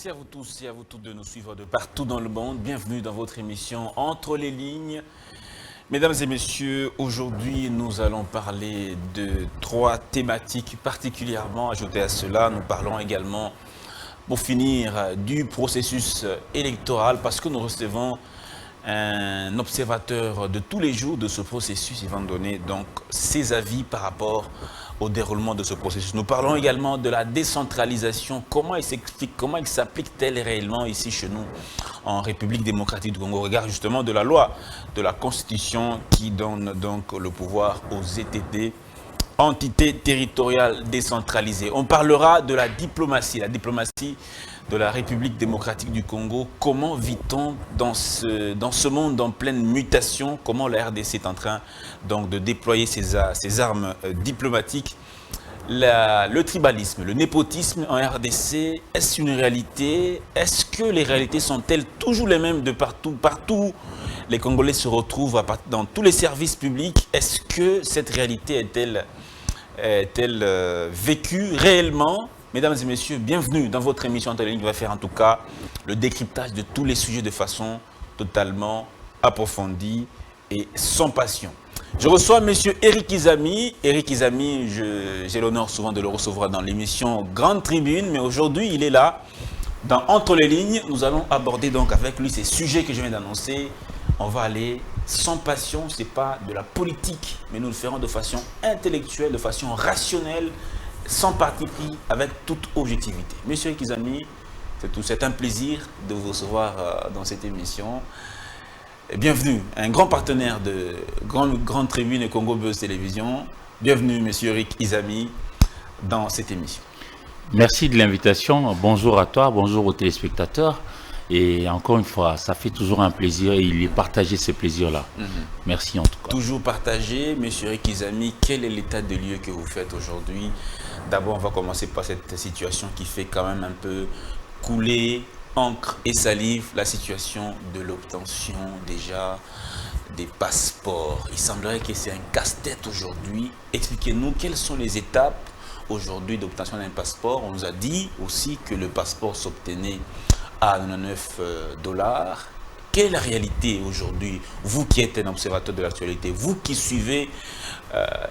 Merci à vous tous et à vous toutes de nous suivre de partout dans le monde. Bienvenue dans votre émission Entre les lignes. Mesdames et messieurs, aujourd'hui nous allons parler de 3 thématiques particulièrement ajoutées à cela. Nous parlons également, pour finir, du processus électoral parce que nous recevons un observateur de tous les jours de ce processus. Il va nous donner donc ses avis par rapport au déroulement de ce processus. Nous parlons également de la décentralisation. Comment elle s'explique, comment elle s'applique-t-elle réellement ici chez nous en République démocratique du Congo, au regard justement de la loi, de la Constitution qui donne donc le pouvoir aux ETD, entités territoriales décentralisées. On parlera de la diplomatie de la République démocratique du Congo. Comment vit-on dans ce monde en pleine mutation? Comment la RDC est en train donc de déployer ses armes diplomatiques? Le tribalisme, le népotisme en RDC, est-ce une réalité? Est-ce que les réalités sont-elles toujours les mêmes de partout? Partout, les Congolais se retrouvent dans tous les services publics. Est-ce que cette réalité est-elle vécue réellement? Mesdames et messieurs, bienvenue dans votre émission Entre les lignes qui va faire en tout cas le décryptage de tous les sujets de façon totalement approfondie et sans passion. Je reçois monsieur Eric Izami. Eric Izami, j'ai l'honneur souvent de le recevoir dans l'émission Grande Tribune, mais aujourd'hui il est là dans Entre les lignes. Nous allons aborder donc avec lui ces sujets que je viens d'annoncer. On va aller sans passion, ce n'est pas de la politique, mais nous le ferons de façon intellectuelle, de façon rationnelle, sans parti pris, avec toute objectivité. Monsieur Kizami, c'est un plaisir de vous recevoir dans cette émission. Et bienvenue, un grand partenaire de Grande Tribune et Congo Buzz Télévision. Bienvenue, monsieur Eric Izami, dans cette émission. Merci de l'invitation. Bonjour à toi, bonjour aux téléspectateurs. Et encore une fois, ça fait toujours un plaisir et il est partagé ce plaisir-là. Merci en tout cas. Toujours partagé. Monsieur Eric Izami, quel est l'état de lieu que vous faites aujourd'hui? D'abord, on va commencer par cette situation qui fait quand même un peu couler encre et salive, la situation de l'obtention déjà des passeports. Il semblerait que c'est un casse-tête aujourd'hui. Expliquez-nous quelles sont les étapes aujourd'hui d'obtention d'un passeport. On nous a dit aussi que le passeport s'obtenait à 99 $. Quelle est la réalité aujourd'hui? Vous qui êtes un observateur de l'actualité, vous qui suivez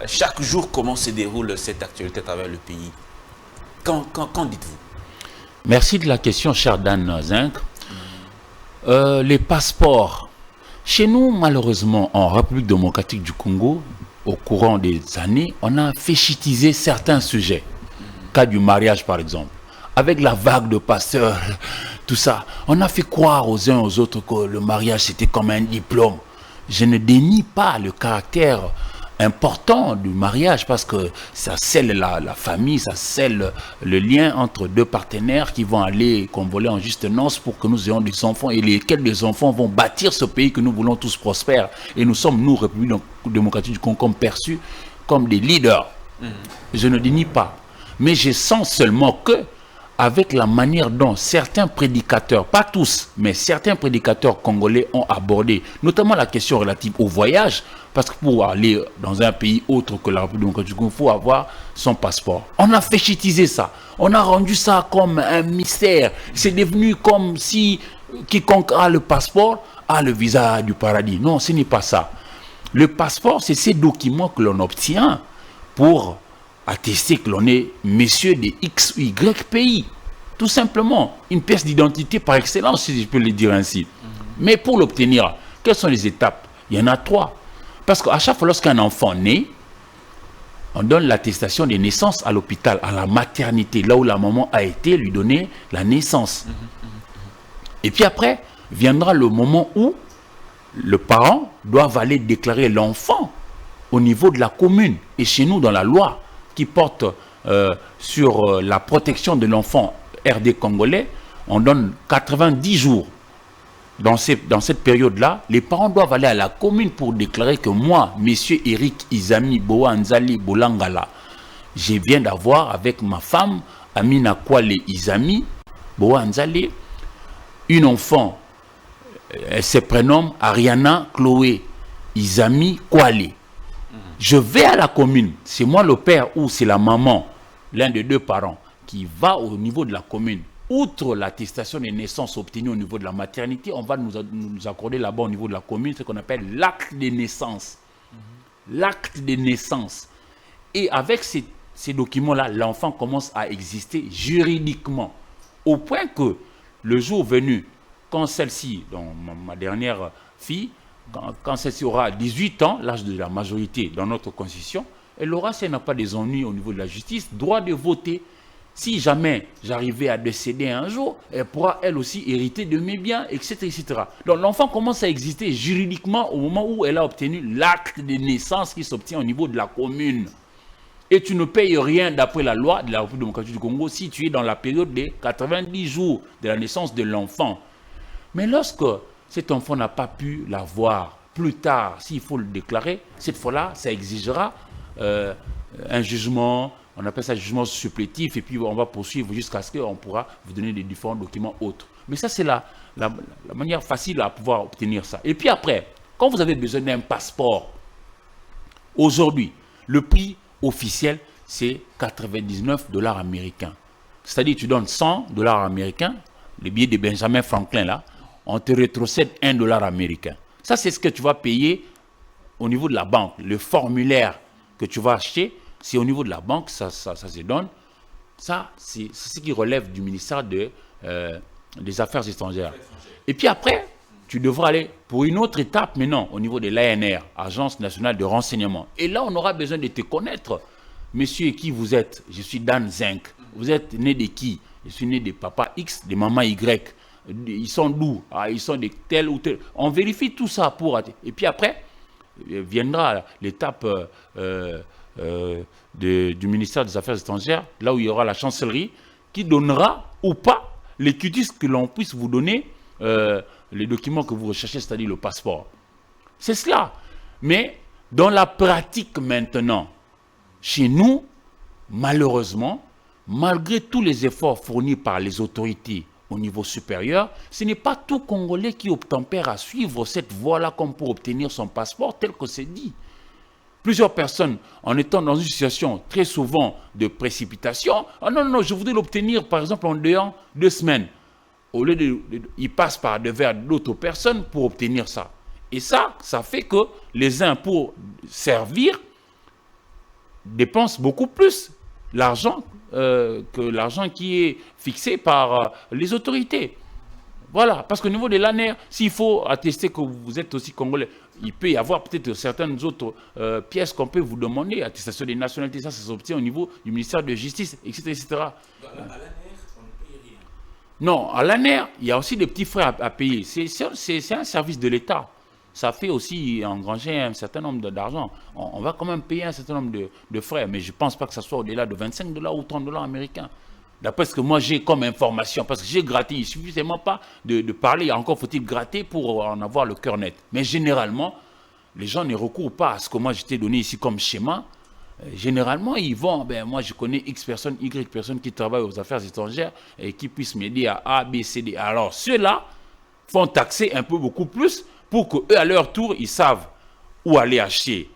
chaque jour comment se déroule cette actualité à travers le pays, qu'en dites-vous? Merci de la question, cher Dan Zinc. Les passeports. Chez nous, malheureusement, en République démocratique du Congo, au courant des années, on a féchitisé certains sujets. Cas du mariage, par exemple. Avec la vague de passeurs, tout ça, on a fait croire aux uns aux autres que le mariage c'était comme un diplôme. Je ne dénie pas le caractère important du mariage parce que ça scelle la famille, ça scelle le lien entre deux partenaires qui vont aller convoler en juste noces pour que nous ayons des enfants et lesquels des enfants vont bâtir ce pays que nous voulons tous prospère. Et nous sommes, nous, République démocratique du Congo, comme perçus comme des leaders. Je ne dénie pas. Mais je sens seulement que avec la manière dont certains prédicateurs, pas tous, mais certains prédicateurs congolais ont abordé, notamment la question relative au voyage, parce que pour aller dans un pays autre que la République démocratique du Congo, il faut avoir son passeport. On a féchitisé ça, on a rendu ça comme un mystère. C'est devenu comme si quiconque a le passeport a le visa du paradis. Non, ce n'est pas ça. Le passeport, c'est ces documents que l'on obtient pour attester que l'on est monsieur de X ou Y pays. Tout simplement, une pièce d'identité par excellence, si je peux le dire ainsi. Mais pour l'obtenir, quelles sont les étapes? Il y en a 3. Parce qu'à chaque fois, lorsqu'un enfant naît, on donne l'attestation de naissance à l'hôpital, à la maternité, là où la maman a été, lui donner la naissance. Et puis après, viendra le moment où le parent doit aller déclarer l'enfant au niveau de la commune. Et chez nous, dans la loi qui porte sur la protection de l'enfant RD congolais, on donne 90 jours. Dans cette période-là, les parents doivent aller à la commune pour déclarer que moi, monsieur Eric Izami Boa Nzali Bolangala, je viens d'avoir avec ma femme, Amina Kwale Izami Boa Nzali, une enfant. Elle se prénomme Ariana Chloé Izami Kwale. Je vais à la commune, c'est moi le père ou c'est la maman, l'un des deux parents, qui va au niveau de la commune outre l'attestation des naissances obtenues au niveau de la maternité, on va nous accorder là-bas au niveau de la commune ce qu'on appelle l'acte de naissance. L'acte de naissance. Et avec ces documents-là, l'enfant commence à exister juridiquement. Au point que le jour venu, quand celle-ci, donc ma dernière fille, quand celle-ci aura 18 ans, l'âge de la majorité dans notre constitution, elle aura, si elle n'a pas des ennuis au niveau de la justice, droit de voter. Si jamais j'arrivais à décéder un jour, elle pourra elle aussi hériter de mes biens, etc. etc. Donc l'enfant commence à exister juridiquement au moment où elle a obtenu l'acte de naissance qui s'obtient au niveau de la commune. Et tu ne payes rien d'après la loi de la République démocratique du Congo si tu es dans la période des 90 jours de la naissance de l'enfant. Mais lorsque cet enfant n'a pas pu l'avoir plus tard, s'il faut le déclarer, cette fois-là, ça exigera un jugement, on appelle ça jugement supplétif, et puis on va poursuivre jusqu'à ce qu'on pourra vous donner des différents documents autres. Mais ça, c'est la manière facile à pouvoir obtenir ça. Et puis après, quand vous avez besoin d'un passeport, aujourd'hui, le prix officiel, c'est 99 $ américains. C'est-à-dire, tu donnes 100 $ américains, les billets de Benjamin Franklin, là, on te rétrocède 1 $ américain. Ça, c'est ce que tu vas payer au niveau de la banque. Le formulaire que tu vas acheter, c'est au niveau de la banque, ça se donne. Ça, c'est ce qui relève du ministère des Affaires étrangères. Et puis après, tu devras aller pour une autre étape maintenant au niveau de l'ANR, Agence nationale de renseignement. Et là, on aura besoin de te connaître. Monsieur, qui vous êtes? Je suis Dan Zinc. Vous êtes né de qui? Je suis né de papa X, de maman Y. Ils sont d'où? Ils sont de tel ou tel. On vérifie tout ça pour... Et puis après, viendra l'étape du ministère des Affaires étrangères, là où il y aura la chancellerie, qui donnera ou pas les quitus que l'on puisse vous donner les documents que vous recherchez, c'est-à-dire le passeport. C'est cela. Mais dans la pratique maintenant, chez nous, malheureusement, malgré tous les efforts fournis par les autorités au niveau supérieur, ce n'est pas tout Congolais qui obtempère à suivre cette voie-là comme pour obtenir son passeport tel que c'est dit. Plusieurs personnes, en étant dans une situation très souvent de précipitation, « Ah non, non, je voudrais l'obtenir par exemple en 2 semaines ». Au lieu ils passent par devers d'autres personnes pour obtenir ça. Et ça fait que les uns, pour servir, dépensent beaucoup plus l'argent que l'argent qui est fixé par les autorités. Voilà, parce qu'au niveau de l'ANR, s'il faut attester que vous êtes aussi Congolais, il peut y avoir peut-être certaines autres pièces qu'on peut vous demander, attestation des nationalités, ça s'obtient au niveau du ministère de la Justice, etc. etc. Non, à l'ANR, il y a aussi des petits frais à payer. C'est un service de l'État. Ça fait aussi engranger un certain nombre d'argent. On va quand même payer un certain nombre de frais, mais je ne pense pas que ça soit au-delà de 25 $ ou 30 $ américains. D'après ce que moi j'ai comme information, parce que j'ai gratté, il ne suffit seulement pas de parler, encore faut-il gratter pour en avoir le cœur net. Mais généralement, les gens ne recourent pas à ce que moi je t'ai donné ici comme schéma. Généralement, ils vont, moi je connais X personnes, Y personnes qui travaillent aux affaires étrangères et qui puissent m'aider à A, B, C, D. Alors ceux-là font taxer un peu beaucoup plus pour qu'eux, à leur tour, ils savent où aller acheter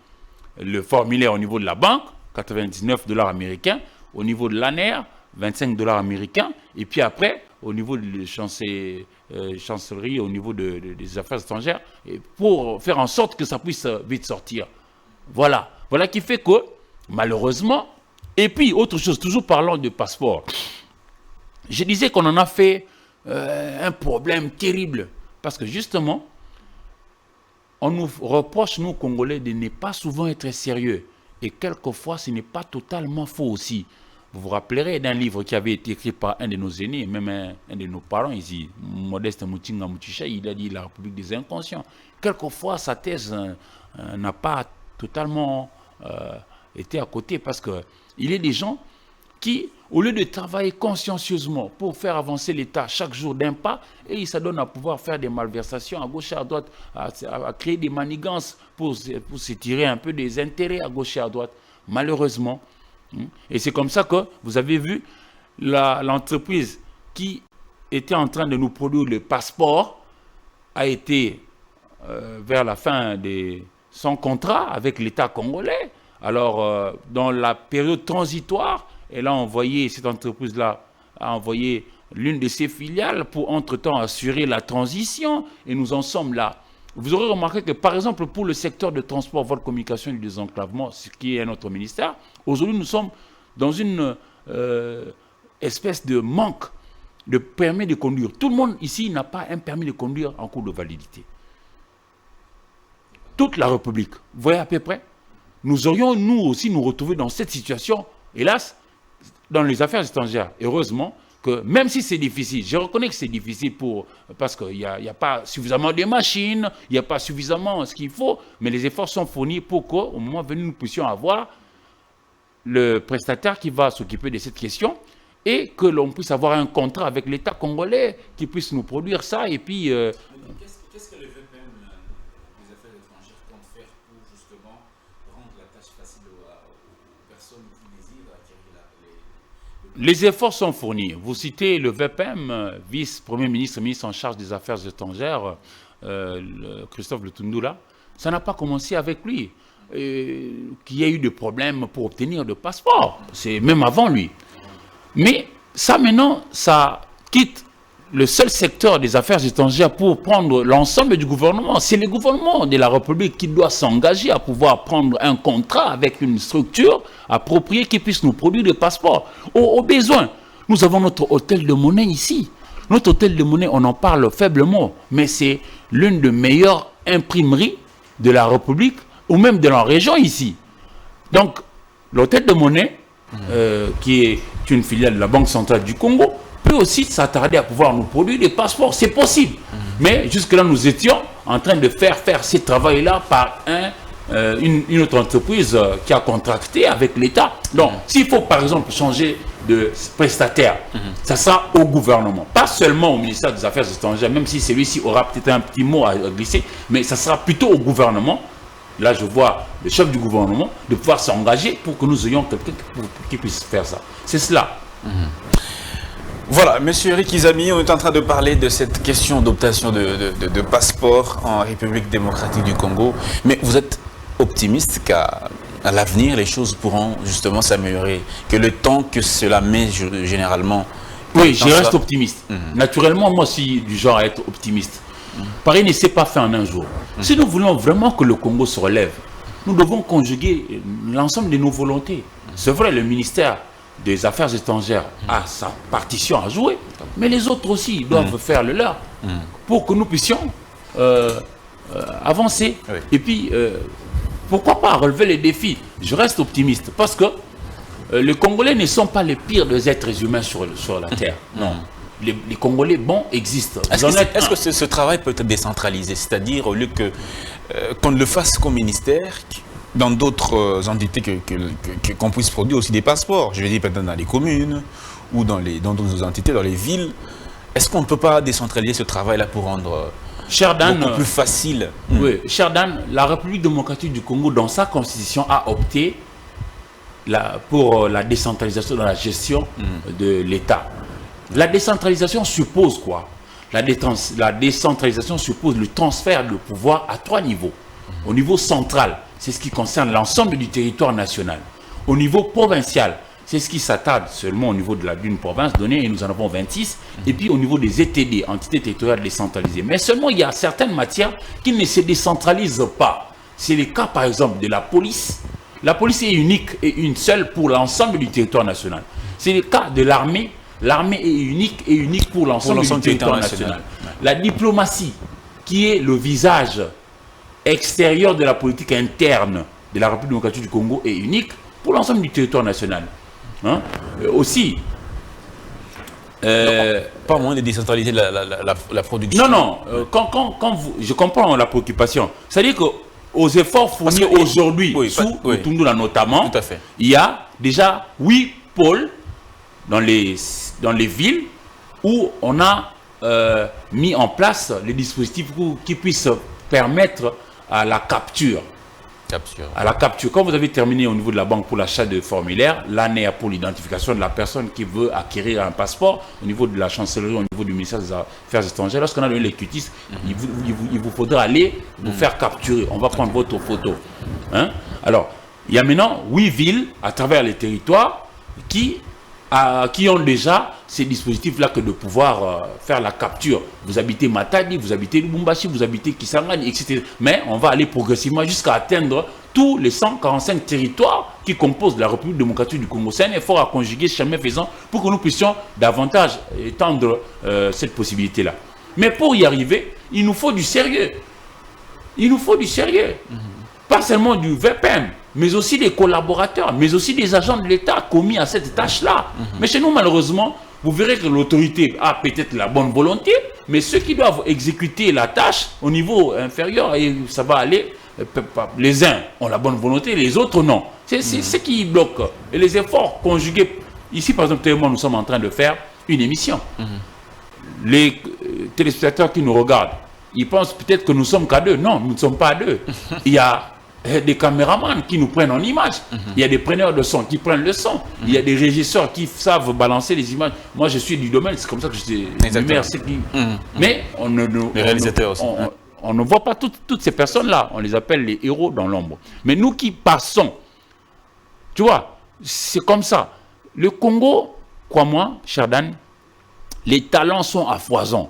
le formulaire au niveau de la banque, 99 $ américains, au niveau de l'ANR, 25 $ américains, et puis après, au niveau de la chancellerie, au niveau des affaires étrangères, et pour faire en sorte que ça puisse vite sortir. Voilà. Voilà qui fait que, malheureusement, et puis autre chose, toujours parlant de passeport, je disais qu'on en a fait un problème terrible, parce que justement, on nous reproche, nous Congolais, de ne pas souvent être sérieux, et quelquefois ce n'est pas totalement faux aussi. Vous vous rappellerez d'un livre qui avait été écrit par un de nos aînés, même un de nos parents ici, Modeste Mutinga Mutisha, il a dit la République des inconscients. Quelquefois, sa thèse n'a pas totalement été à côté, parce qu'il y a des gens qui, au lieu de travailler consciencieusement pour faire avancer l'État chaque jour d'un pas, et ils s'adonnent à pouvoir faire des malversations à gauche et à droite, à créer des manigances pour se tirer un peu des intérêts à gauche et à droite. Malheureusement, et c'est comme ça que vous avez vu l'entreprise qui était en train de nous produire le passeport a été vers la fin de son contrat avec l'État congolais. Alors, dans la période transitoire, elle a envoyé, cette entreprise-là a envoyé l'une de ses filiales pour entre-temps assurer la transition, et nous en sommes là. Vous aurez remarqué que, par exemple, pour le secteur de transport, voie de communication et du désenclavement, ce qui est notre ministère, aujourd'hui, nous sommes dans une espèce de manque de permis de conduire. Tout le monde ici n'a pas un permis de conduire en cours de validité. Toute la République, vous voyez à peu près, nous aurions, nous aussi, nous retrouver dans cette situation, hélas, dans les affaires étrangères. Heureusement que, même si c'est difficile, je reconnais que c'est difficile parce qu'il n'y a pas suffisamment de machines, il n'y a pas suffisamment ce qu'il faut, mais les efforts sont fournis pour qu'au moment venu, nous puissions avoir le prestataire qui va s'occuper de cette question et que l'on puisse avoir un contrat avec l'État congolais qui puisse nous produire ça. Et puis, qu'est-ce que le VPM des affaires étrangères compte faire pour justement rendre la tâche facile aux personnes qui désirent acquérir les efforts sont fournis. Vous citez le VPM, vice-premier ministre, ministre en charge des affaires étrangères, Christophe Lutundula. Ça n'a pas commencé avec lui. Qu'il y a eu des problèmes pour obtenir de passeport. C'est même avant lui. Mais ça, maintenant, ça quitte le seul secteur des affaires étrangères pour prendre l'ensemble du gouvernement. C'est le gouvernement de la République qui doit s'engager à pouvoir prendre un contrat avec une structure appropriée qui puisse nous produire des passeports. Au besoin, nous avons notre hôtel de monnaie ici. Notre hôtel de monnaie, on en parle faiblement, mais c'est l'une des meilleures imprimeries de la République ou même de la région ici. Donc, l'hôtel de monnaie, qui est une filiale de la Banque centrale du Congo, peut aussi s'attarder à pouvoir nous produire des passeports. C'est possible. Mais jusque-là, nous étions en train de faire ce travail-là par une autre entreprise qui a contracté avec l'État. Donc, s'il faut, par exemple, changer de prestataire, ça sera au gouvernement. Pas seulement au ministère des Affaires étrangères, même si celui-ci aura peut-être un petit mot à glisser, mais ça sera plutôt au gouvernement. Là, je vois le chef du gouvernement de pouvoir s'engager pour que nous ayons quelqu'un qui puisse faire ça. C'est cela. Voilà, monsieur Eric Izami, on est en train de parler de cette question d'obtention de passeport en République démocratique du Congo. Mais vous êtes optimiste qu'à l'avenir, les choses pourront justement s'améliorer, que le temps que cela met généralement... Oui, je reste optimiste. Naturellement, moi aussi, du genre à être optimiste. Paris ne s'est pas fait en un jour. Si nous voulons vraiment que le Congo se relève, nous devons conjuguer l'ensemble de nos volontés. C'est vrai, le ministère des Affaires étrangères a sa partition à jouer, mais les autres aussi doivent faire le leur pour que nous puissions avancer. Oui. Et puis, pourquoi pas relever les défis? Je reste optimiste parce que les Congolais ne sont pas les pires des êtres humains sur la Terre. Non. Les Congolais bons existent. Est-ce que ce travail peut être décentralisé? C'est-à-dire, au lieu qu'on le fasse comme ministère, dans d'autres entités qu'on puisse produire aussi des passeports, je veux dire peut-être dans les communes ou dans d'autres entités, dans les villes, est-ce qu'on ne peut pas décentraliser ce travail-là pour rendre beaucoup plus facile? Oui, cher Dan, la République démocratique du Congo, dans sa constitution, a opté pour la décentralisation dans la gestion de l'État. La décentralisation suppose quoi? La décentralisation suppose le transfert de pouvoir à 3 niveaux. Au niveau central, c'est ce qui concerne l'ensemble du territoire national. Au niveau provincial, c'est ce qui s'attarde seulement au niveau d'une province donnée, et nous en avons 26. Et puis au niveau des ETD, entités territoriales décentralisées. Mais seulement il y a certaines matières qui ne se décentralisent pas. C'est le cas par exemple de la police. La police est unique et une seule pour l'ensemble du territoire national. C'est le cas de l'armée. L'armée est unique pour l'ensemble du territoire national. La diplomatie, qui est le visage extérieur de la politique interne de la République démocratique du Congo, est unique pour l'ensemble du territoire national. Aussi, pas moins de décentraliser la production. Non, je comprends la préoccupation. C'est-à-dire qu'aux efforts fournis aujourd'hui, sous Lutundula notamment, il y a déjà 8 pôles dans les villes où on a mis en place les dispositifs qui puissent permettre à la capture. Quand vous avez terminé au niveau de la banque pour l'achat de formulaires, l'ANEA pour l'identification de la personne qui veut acquérir un passeport, au niveau de la chancellerie, au niveau du ministère des Affaires étrangères, lorsqu'on a donné les cutis, il vous faudra aller vous faire capturer. On va prendre votre photo. Alors, il y a maintenant 8 villes à travers les territoires qui qui ont déjà ces dispositifs-là que de pouvoir faire la capture. Vous habitez Matadi, vous habitez Lubumbashi, vous habitez Kisangani, etc. Mais on va aller progressivement jusqu'à atteindre tous les 145 territoires qui composent la République démocratique du Congo. C'est un effort à conjuguer chemin faisant pour que nous puissions davantage étendre cette possibilité-là. Mais pour y arriver, il nous faut du sérieux. Il nous faut du sérieux. Pas seulement du VPM, mais aussi des collaborateurs, mais aussi des agents de l'État commis à cette tâche-là. Mais chez nous, malheureusement, vous verrez que l'autorité a peut-être la bonne volonté, mais ceux qui doivent exécuter la tâche au niveau inférieur, et ça va aller, les uns ont la bonne volonté, les autres non. C'est ce qui bloque. Et les efforts conjugués, ici par exemple, nous sommes en train de faire une émission. Les téléspectateurs qui nous regardent, ils pensent peut-être que nous sommes qu'à deux. Non, nous ne sommes pas à deux. Il y a des caméramans qui nous prennent en image. Il y a des preneurs de son qui prennent le son. Il y a des régisseurs qui savent balancer les images. Moi, je suis du domaine, c'est comme ça que je suis Mais les réalisateurs aussi. On ne voit pas toutes ces personnes-là. On les appelle les héros dans l'ombre. Mais nous qui passons, tu vois, c'est comme ça. Le Congo, crois-moi, cher Dan, les talents sont à foison.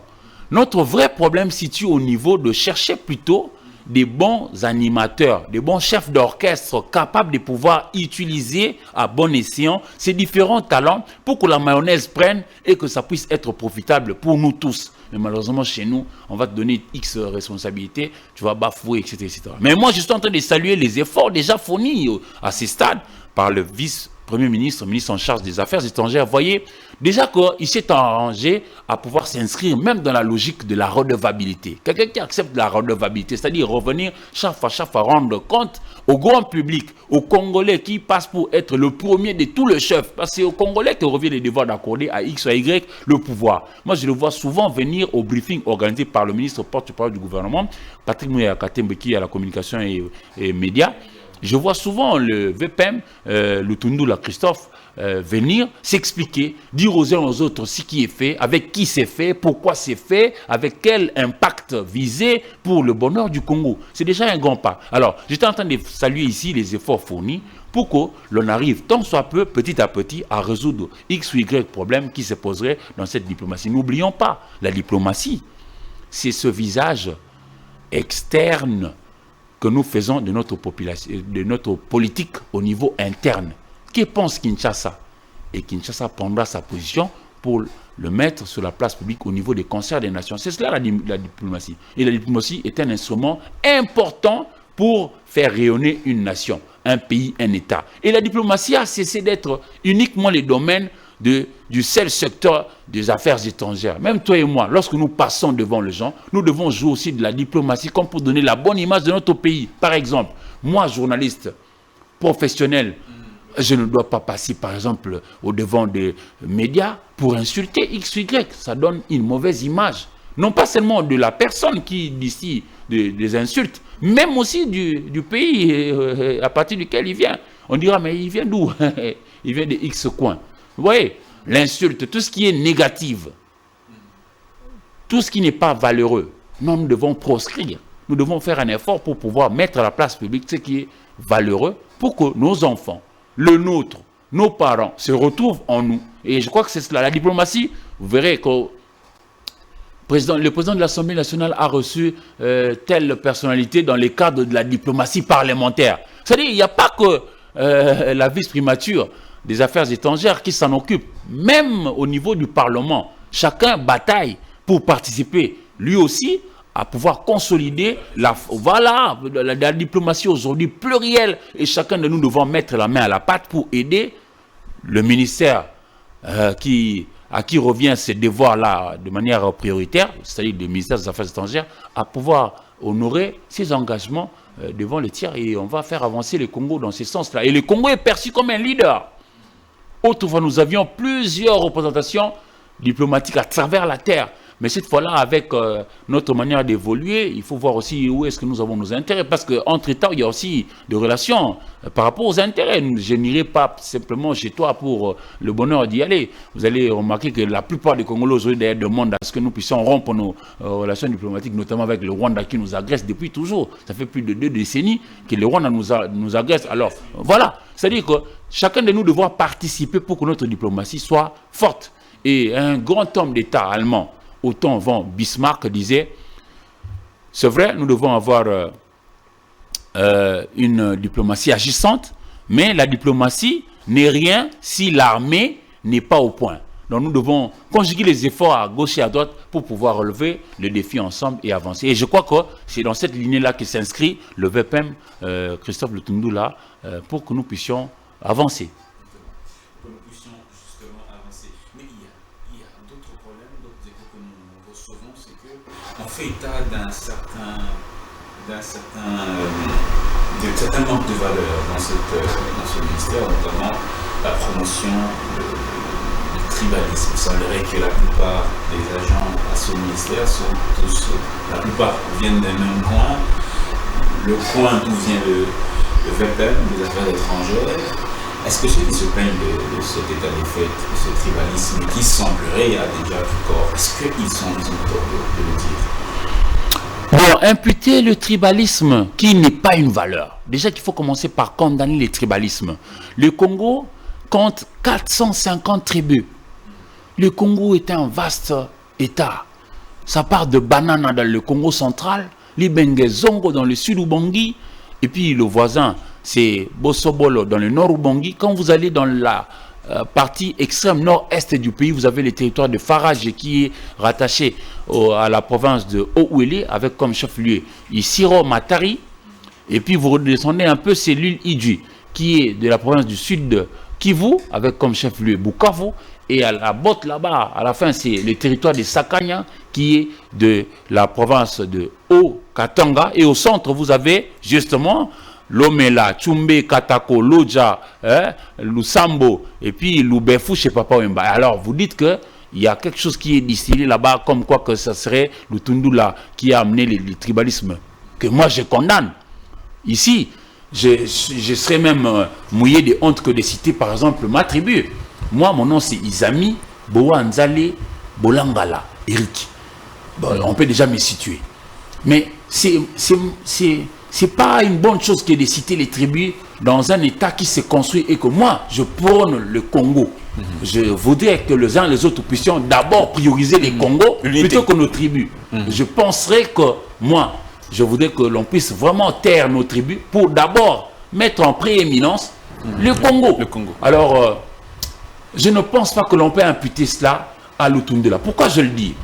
Notre vrai problème se situe au niveau de chercher plutôt des bons animateurs, des bons chefs d'orchestre capables de pouvoir utiliser à bon escient ces différents talents pour que la mayonnaise prenne et que ça puisse être profitable pour nous tous. Mais malheureusement, chez nous, on va te donner X responsabilités, tu vas bafouer, etc., etc. Mais moi, je suis en train de saluer les efforts déjà fournis à ces stades par le vice-premier ministre, ministre en charge des Affaires étrangères. Vous voyez, déjà qu'il s'est arrangé à pouvoir s'inscrire même dans la logique de la redevabilité. Quelqu'un qui accepte la redevabilité, c'est-à-dire revenir chaque fois rendre compte au grand public, aux Congolais qui passent pour être le premier de tous les chefs. Parce que c'est aux Congolais que revient le devoir d'accorder à X ou à Y le pouvoir. Moi, je le vois souvent venir au briefing organisé par le ministre porte-parole du gouvernement, Patrick Mouya Katembe, qui est à la communication et médias. Je vois souvent le VPM, le Tundula Christophe, venir s'expliquer, dire aux uns aux autres ce qui est fait, avec qui c'est fait, pourquoi c'est fait, avec quel impact visé pour le bonheur du Congo. C'est déjà un grand pas. Alors, j'étais en train de saluer ici les efforts fournis pour que l'on arrive, tant soit peu, petit à petit, à résoudre X ou Y problèmes qui se poseraient dans cette diplomatie. N'oublions pas, la diplomatie, c'est ce visage externe que nous faisons de notre population, de notre politique au niveau interne. Que pense Kinshasa? Et Kinshasa prendra sa position pour le mettre sur la place publique au niveau des concerts des nations. C'est cela la diplomatie. Et la diplomatie est un instrument important pour faire rayonner une nation, un pays, un État. Et la diplomatie a cessé d'être uniquement le domaine du seul secteur des affaires étrangères. Même toi et moi, lorsque nous passons devant les gens, nous devons jouer aussi de la diplomatie comme pour donner la bonne image de notre pays. Par exemple, moi, journaliste professionnel, je ne dois pas passer, par exemple, au devant des médias pour insulter X ou Y. Ça donne une mauvaise image. Non pas seulement de la personne qui d'ici des insultes, même aussi du pays à partir duquel il vient. On dira, mais il vient d'où? Il vient de X coin. Vous voyez, l'insulte, tout ce qui est négatif, tout ce qui n'est pas valeureux, nous devons proscrire. Nous devons faire un effort pour pouvoir mettre à la place publique ce qui est valeureux pour que nos enfants, le nôtre, nos parents se retrouvent en nous. Et je crois que c'est cela. La diplomatie, vous verrez que le président de l'Assemblée nationale a reçu telle personnalité dans le cadre de la diplomatie parlementaire. C'est-à-dire qu'il n'y a pas que la vice-primature des affaires étrangères qui s'en occupe. Même au niveau du Parlement, chacun bataille pour participer, lui aussi, à pouvoir consolider la diplomatie aujourd'hui plurielle. Et chacun de nous devons mettre la main à la pâte pour aider le ministère à qui revient ces devoirs-là de manière prioritaire, c'est-à-dire le ministère des Affaires étrangères, à pouvoir honorer ses engagements devant les tiers. Et on va faire avancer le Congo dans ce sens-là. Et le Congo est perçu comme un leader. Autrefois, nous avions plusieurs représentations diplomatiques à travers la terre. Mais cette fois-là, avec notre manière d'évoluer, il faut voir aussi où est-ce que nous avons nos intérêts. Parce qu'entre États, il y a aussi des relations par rapport aux intérêts. Je n'irai pas simplement chez toi pour le bonheur d'y aller. Vous allez remarquer que la plupart des Congolais aujourd'hui demandent à ce que nous puissions rompre nos relations diplomatiques, notamment avec le Rwanda qui nous agresse depuis toujours. Ça fait plus de 2 décennies que le Rwanda nous agresse. Alors, voilà. C'est-à-dire que chacun de nous devra participer pour que notre diplomatie soit forte. Et un grand homme d'État allemand, Otto von Bismarck, disait, c'est vrai, nous devons avoir une diplomatie agissante, mais la diplomatie n'est rien si l'armée n'est pas au point. Donc nous devons conjuguer les efforts à gauche et à droite pour pouvoir relever le défi ensemble et avancer. Et je crois que c'est dans cette lignée-là que s'inscrit le VPM, Christophe Lutundula, pour que nous puissions avancer. Que nous puissions justement avancer. Mais il y a d'autres problèmes, d'autres échos que nous recevons, c'est qu'on fait état d'un certain manque de valeur dans ce ministère, notamment la promotion du tribalisme. Il semblerait que la plupart des agents à ce ministère sont tous, la plupart viennent d'un même coin, le coin d'où vient le VPM, les affaires étrangères. Est-ce que ceux qui se plaignent de cet état des faits, de ce tribalisme qui semblerait a déjà plus corps, est-ce qu'ils ont tort de le dire? Bon, imputer le tribalisme qui n'est pas une valeur. Déjà qu'il faut commencer par condamner le tribalisme. Le Congo compte 450 tribus. Le Congo est un vaste État. Ça part de Banana dans le Congo central, Libenge Zongo dans le sud Ubangi, et puis le voisin, c'est Bosobolo dans le nord Ubangi. Quand vous allez dans la partie extrême nord-est du pays, vous avez le territoire de Farage qui est rattaché à la province de Haut-Ouélé avec comme chef-lieu Isiro Matari. Et puis vous redescendez un peu, c'est l'île Idji qui est de la province du sud de Kivu avec comme chef-lieu Bukavu. Et à la botte là-bas, à la fin, c'est le territoire de Sakanya qui est de la province de Haut-Katanga. Et au centre, vous avez justement Lomela, Tchumbe, Katako, Loja, Lusambo, et puis Lubefu chez Papa Wemba. Alors, vous dites qu'il y a quelque chose qui est distillé là-bas, comme quoi que ça serait Lutundula qui a amené le tribalisme, que moi je condamne. Ici, je serais même mouillé de honte que de citer par exemple ma tribu. Moi, mon nom c'est Izami, Boa Nzale, Bolangala, Eric. Bon, on peut déjà me situer. Mais c'est pas une bonne chose que de citer les tribus dans un État qui se construit et que moi, je prône le Congo. Je voudrais que les uns et les autres puissions d'abord prioriser les Congos plutôt que nos tribus. Je penserais que moi, je voudrais que l'on puisse vraiment taire nos tribus pour d'abord mettre en prééminence le Congo. Alors, je ne pense pas que l'on peut imputer cela à Lutundula. Pourquoi je le dis?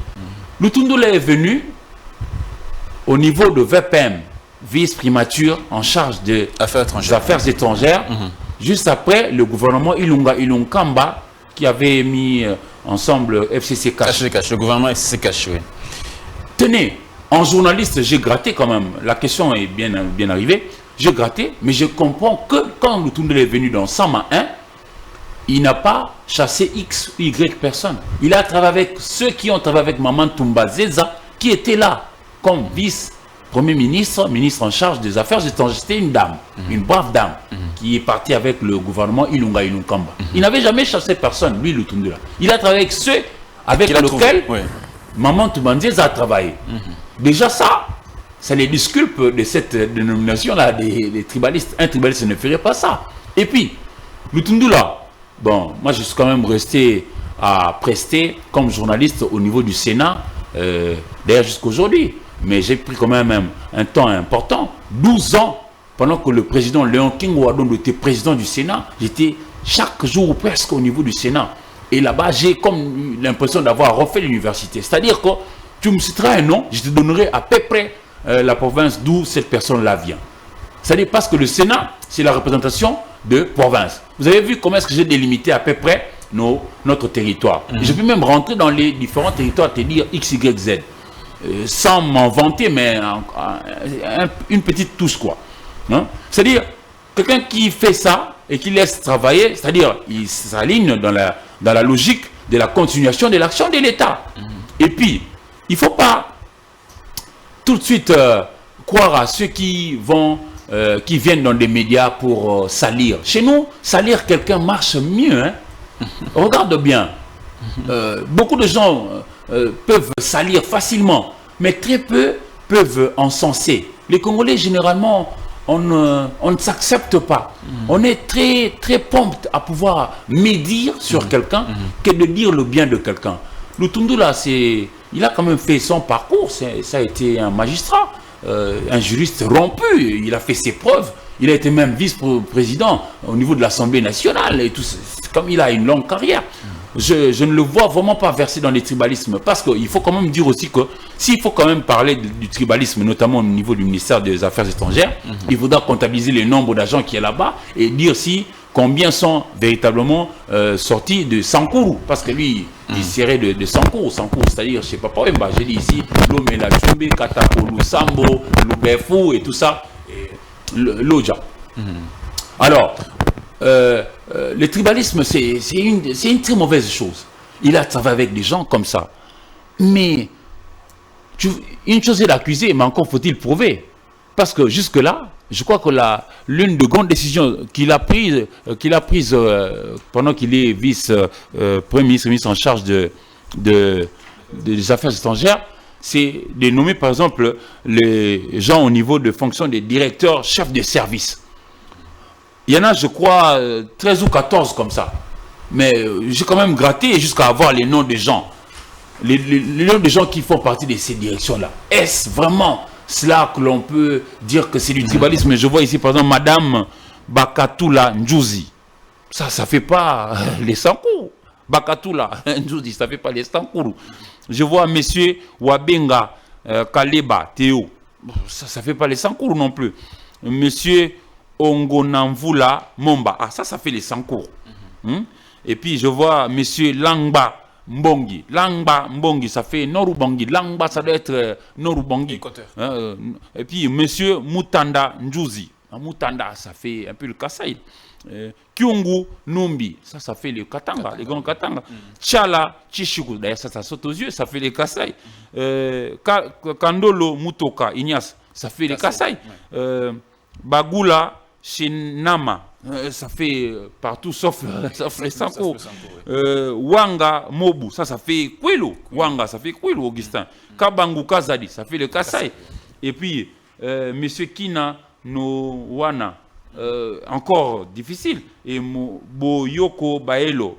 Lutundula est venu au niveau de VPM, vice-primature en charge des affaires étrangères, juste après le gouvernement Ilunga Ilunkamba qui avait mis ensemble FCC Cash. Le gouvernement FCC Cash, oui. Tenez, en journaliste, j'ai gratté quand même. La question est bien arrivée. J'ai gratté, mais je comprends que quand Lutundula est venu dans Sama 1, il n'a pas chassé X ou Y personne. Il a travaillé avec ceux qui ont travaillé avec Maman Toumba Zeza, qui était là comme vice-premier ministre, ministre en charge des affaires étrangères. C'était une dame, une brave dame, qui est partie avec le gouvernement Ilunga Ilunkamba. Il n'avait jamais chassé personne, lui, Lutundula. Il a travaillé avec ceux avec lesquels Maman Toumba Zeza a travaillé. Déjà ça les disculpe de cette dénomination-là des tribalistes. Un tribaliste ne ferait pas ça. Et puis, Lutundula, bon, moi je suis quand même resté à prester comme journaliste au niveau du Sénat, d'ailleurs jusqu'aujourd'hui. Mais j'ai pris quand même un temps important, 12 ans, pendant que le président Léon Kingo Adongo était président du Sénat. J'étais chaque jour presque au niveau du Sénat. Et là-bas, j'ai comme l'impression d'avoir refait l'université. C'est-à-dire que tu me citeras un nom, je te donnerai à peu près la province d'où cette personne-là vient. C'est-à-dire parce que le Sénat, c'est la représentation de province. Vous avez vu comment est-ce que j'ai délimité à peu près notre territoire. Et je peux même rentrer dans les différents territoires, te dire X, Y, Z. Sans m'en vanter, mais une petite touche, quoi. Hein? C'est-à-dire, quelqu'un qui fait ça et qui laisse travailler, c'est-à-dire, il s'aligne dans la logique de la continuation de l'action de l'État. Et puis, il ne faut pas tout de suite croire à ceux qui viennent dans des médias pour salir. Chez nous, salir quelqu'un marche mieux. Hein? Regarde bien. Beaucoup de gens peuvent salir facilement, mais très peu peuvent encenser. Les Congolais, généralement, on ne s'accepte pas. On est très, très prompt à pouvoir médire sur quelqu'un que de dire le bien de quelqu'un. Lutundu, là, il a quand même fait son parcours. Ça a été un magistrat, un juriste rompu. Il a fait ses preuves. Il a été même vice-président au niveau de l'Assemblée nationale. Et tout, comme il a une longue carrière. Je ne le vois vraiment pas versé dans les tribalismes. Parce qu'il faut quand même dire aussi que s'il faut quand même parler du tribalisme, notamment au niveau du ministère des Affaires étrangères, il faudra comptabiliser le nombre d'agents qui est là-bas et dire combien sont véritablement sortis de Sankourou. Parce que lui, il serait de Sankourou. Sankourou, c'est-à-dire, je ne sais pas pourquoi, j'ai dit ici, Lomela Tchumbe, Katakolu, Sambo, Loubefou et tout ça, Loja. Alors, le tribalisme, c'est une très mauvaise chose. Il a travaillé avec des gens comme ça. Mais, une chose est d'accuser, mais encore faut-il prouver. Parce que jusque-là, je crois que l'une des grandes décisions qu'il a prises pendant qu'il est vice-premier ministre en charge des affaires étrangères, c'est de nommer par exemple les gens au niveau de fonction des directeurs, chefs de service. Il y en a, je crois, 13 ou 14 comme ça. Mais j'ai quand même gratté jusqu'à avoir les noms des gens. Les noms des gens qui font partie de ces directions-là. Est-ce vraiment cela que l'on peut dire que c'est du tribalisme? Je vois ici, par exemple, Madame Bakatoula Ndjouzi. Ça ne fait pas les Sankourou. Bakatoula Ndjouzi, ça ne fait pas les Sankourou. Je vois Monsieur Wabenga Kaleba Théo. Ça ne fait pas les Sankourou non plus. Monsieur Ongonamvula Momba. Ah, ça fait les Sankourou. Et puis, je vois Monsieur Langba Mbongi. Langba Mbongi, ça fait Norubangi. Langba, ça doit être Norubangi. Et puis, Monsieur Mutanda Ndjouzi. Mutanda, ça fait un peu le Kasaï. Kyungu Numbi, ça fait le Katanga, les grands Katanga. Tchala Chishuku, d'ailleurs, ça saute aux yeux, ça fait les Kasaï. Kandolo Mutoka Ignace, ça fait les Kasaï. Bagula Shinama, ça fait partout sauf les Sanko. Wanga Mobu, ça fait Kwilo. Wanga, ça fait Kwilo, Augustin. Kabangu Kazadi, ça fait le Kasaï. Et puis, Monsieur Kina Nowana, encore difficile. Et Boyoko Baelo,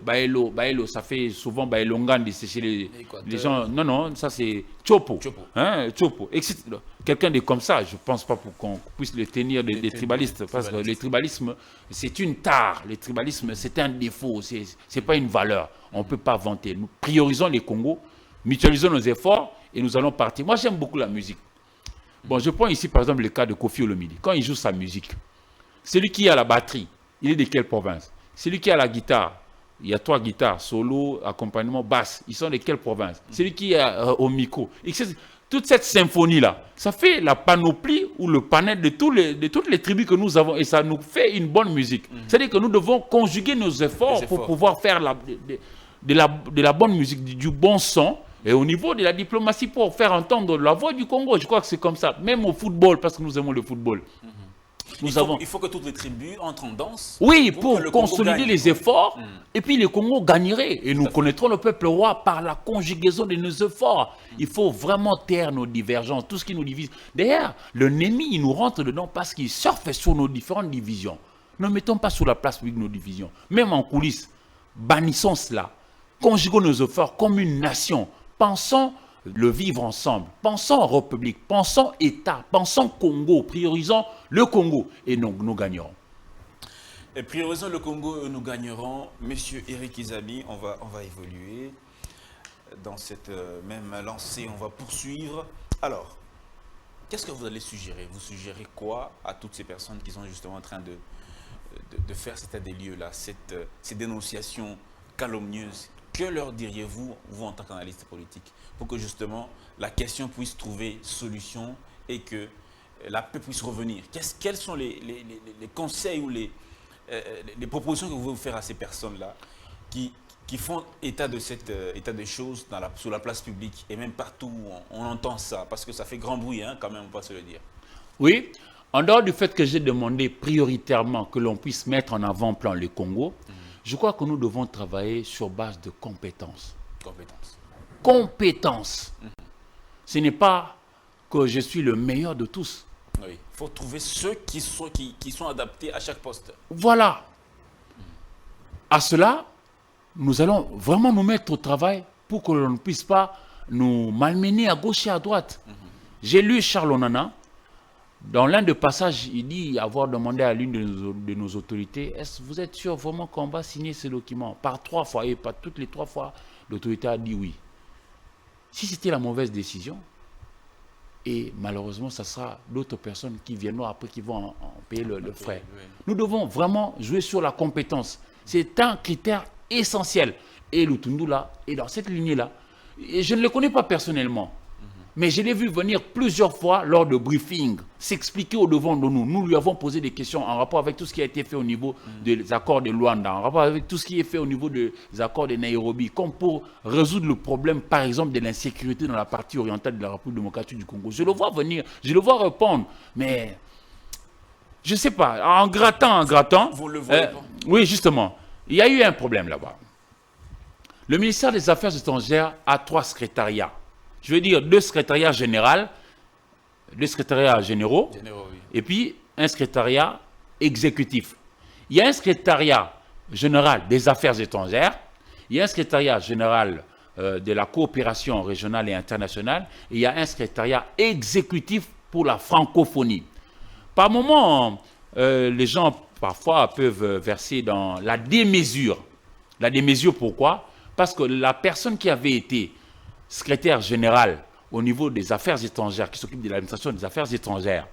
ça fait souvent Baelongandi, c'est chez les gens. Non, ça c'est Chopo. Hein, Chopo. Quelqu'un de comme ça, je ne pense pas pour qu'on puisse le tenir des tribalistes. Parce que le tribalisme, c'est une tare. Le tribalisme, c'est un défaut. Ce n'est pas une valeur. On ne peut pas vanter. Nous priorisons les Congos, mutualisons nos efforts et nous allons partir. Moi, j'aime beaucoup la musique. Bon, je prends ici par exemple le cas de Kofi Olomide. Quand il joue sa musique, celui qui a la batterie, il est de quelle province? Celui qui a la guitare, il y a 3 guitares, solo, accompagnement, basse, ils sont de quelle province? Celui qui est au micro. Toute cette symphonie-là, ça fait la panoplie ou le panel de toutes les tribus que nous avons et ça nous fait une bonne musique. C'est-à-dire que nous devons conjuguer nos efforts pour pouvoir faire de la bonne musique, du bon son. Et au niveau de la diplomatie, pour faire entendre la voix du Congo, je crois que c'est comme ça. Même au football, parce que nous aimons le football. Il faut que toutes les tribus entrent en danse. Oui, pour consolider les efforts. Et puis les Congos gagneraient. Et nous connaîtrons le peuple roi par la conjugaison de nos efforts. Il faut vraiment taire nos divergences, tout ce qui nous divise. D'ailleurs, le Némi, il nous rentre dedans parce qu'il surfe sur nos différentes divisions. Ne mettons pas sur la place publique nos divisions. Même en coulisses, bannissons cela. Conjuguons nos efforts comme une nation. Pensons le vivre ensemble. Pensons République, pensons État, pensons Congo, priorisons le Congo et nous gagnerons. Et priorisons le Congo et nous gagnerons. Monsieur Eric Izabi, on va évoluer dans cette même lancée, on va poursuivre. Alors, qu'est-ce que vous allez suggérer? Vous suggérez quoi à toutes ces personnes qui sont justement en train de faire cet état des lieux-là, ces dénonciations calomnieuses? Que leur diriez-vous, vous en tant qu'analyste politique, pour que justement la question puisse trouver solution et que la paix puisse revenir? Quels sont les conseils ou les propositions que vous voulez faire à ces personnes-là qui qui font état de état des choses sur la place publique et même partout où on entend ça, parce que ça fait grand bruit, hein, quand même, on va se le dire. Oui, en dehors du fait que j'ai demandé prioritairement que l'on puisse mettre en avant-plan le Congo, je crois que nous devons travailler sur base de compétences. Compétences. Compétences. Ce n'est pas que je suis le meilleur de tous. Oui, il faut trouver ceux qui sont adaptés à chaque poste. Voilà. À cela, nous allons vraiment nous mettre au travail pour que l'on ne puisse pas nous malmener à gauche et à droite. J'ai lu Charles Onana. Dans l'un des passages, il dit avoir demandé à l'une de nos autorités, est-ce que vous êtes sûr vraiment qu'on va signer ce document? Par 3 fois, et pas toutes les 3 fois, l'autorité a dit oui. Si c'était la mauvaise décision, et malheureusement, ce sera d'autres personnes qui viendront après qui vont en payer le frais. Oui. Nous devons vraiment jouer sur la compétence. C'est un critère essentiel. Et Lutundula est dans cette lignée-là. Et je ne le connais pas personnellement. Mais je l'ai vu venir plusieurs fois lors de briefings, s'expliquer au devant de nous. Nous lui avons posé des questions en rapport avec tout ce qui a été fait au niveau des accords de Luanda, en rapport avec tout ce qui est fait au niveau des accords de Nairobi, comme pour résoudre le problème, par exemple, de l'insécurité dans la partie orientale de la République démocratique du Congo. Je le vois venir, je le vois répondre, mais je ne sais pas, en grattant. Vous le voyez pas? Oui, justement, il y a eu un problème là-bas. Le ministère des Affaires étrangères a 3 secrétariats. Je veux dire 2 secrétariats généraux, 2 secrétariats généraux, oui. Et puis un secrétariat exécutif. Il y a un secrétariat général des affaires étrangères, il y a un secrétariat général de la coopération régionale et internationale, et il y a un secrétariat exécutif pour la francophonie. Par moments, les gens parfois peuvent verser dans la démesure. La démesure, pourquoi? Parce que la personne qui avait été secrétaire général au niveau des affaires étrangères, qui s'occupe de l'administration des affaires étrangères,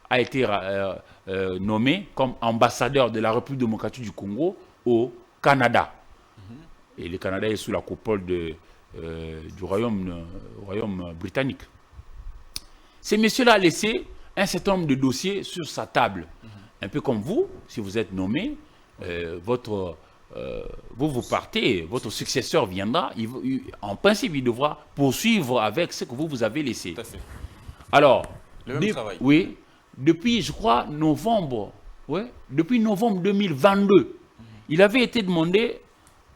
a été nommé comme ambassadeur de la République démocratique du Congo au Canada. Et le Canada est sous la coupole du royaume britannique. Ces messieurs-là ont laissé un certain nombre de dossiers sur sa table. Un peu comme vous, si vous êtes nommé, vous partez, votre successeur viendra, en principe, il devra poursuivre avec ce que vous avez laissé. Tout à fait. Alors, le même travail. Oui, depuis, je crois, depuis novembre 2022, il avait été demandé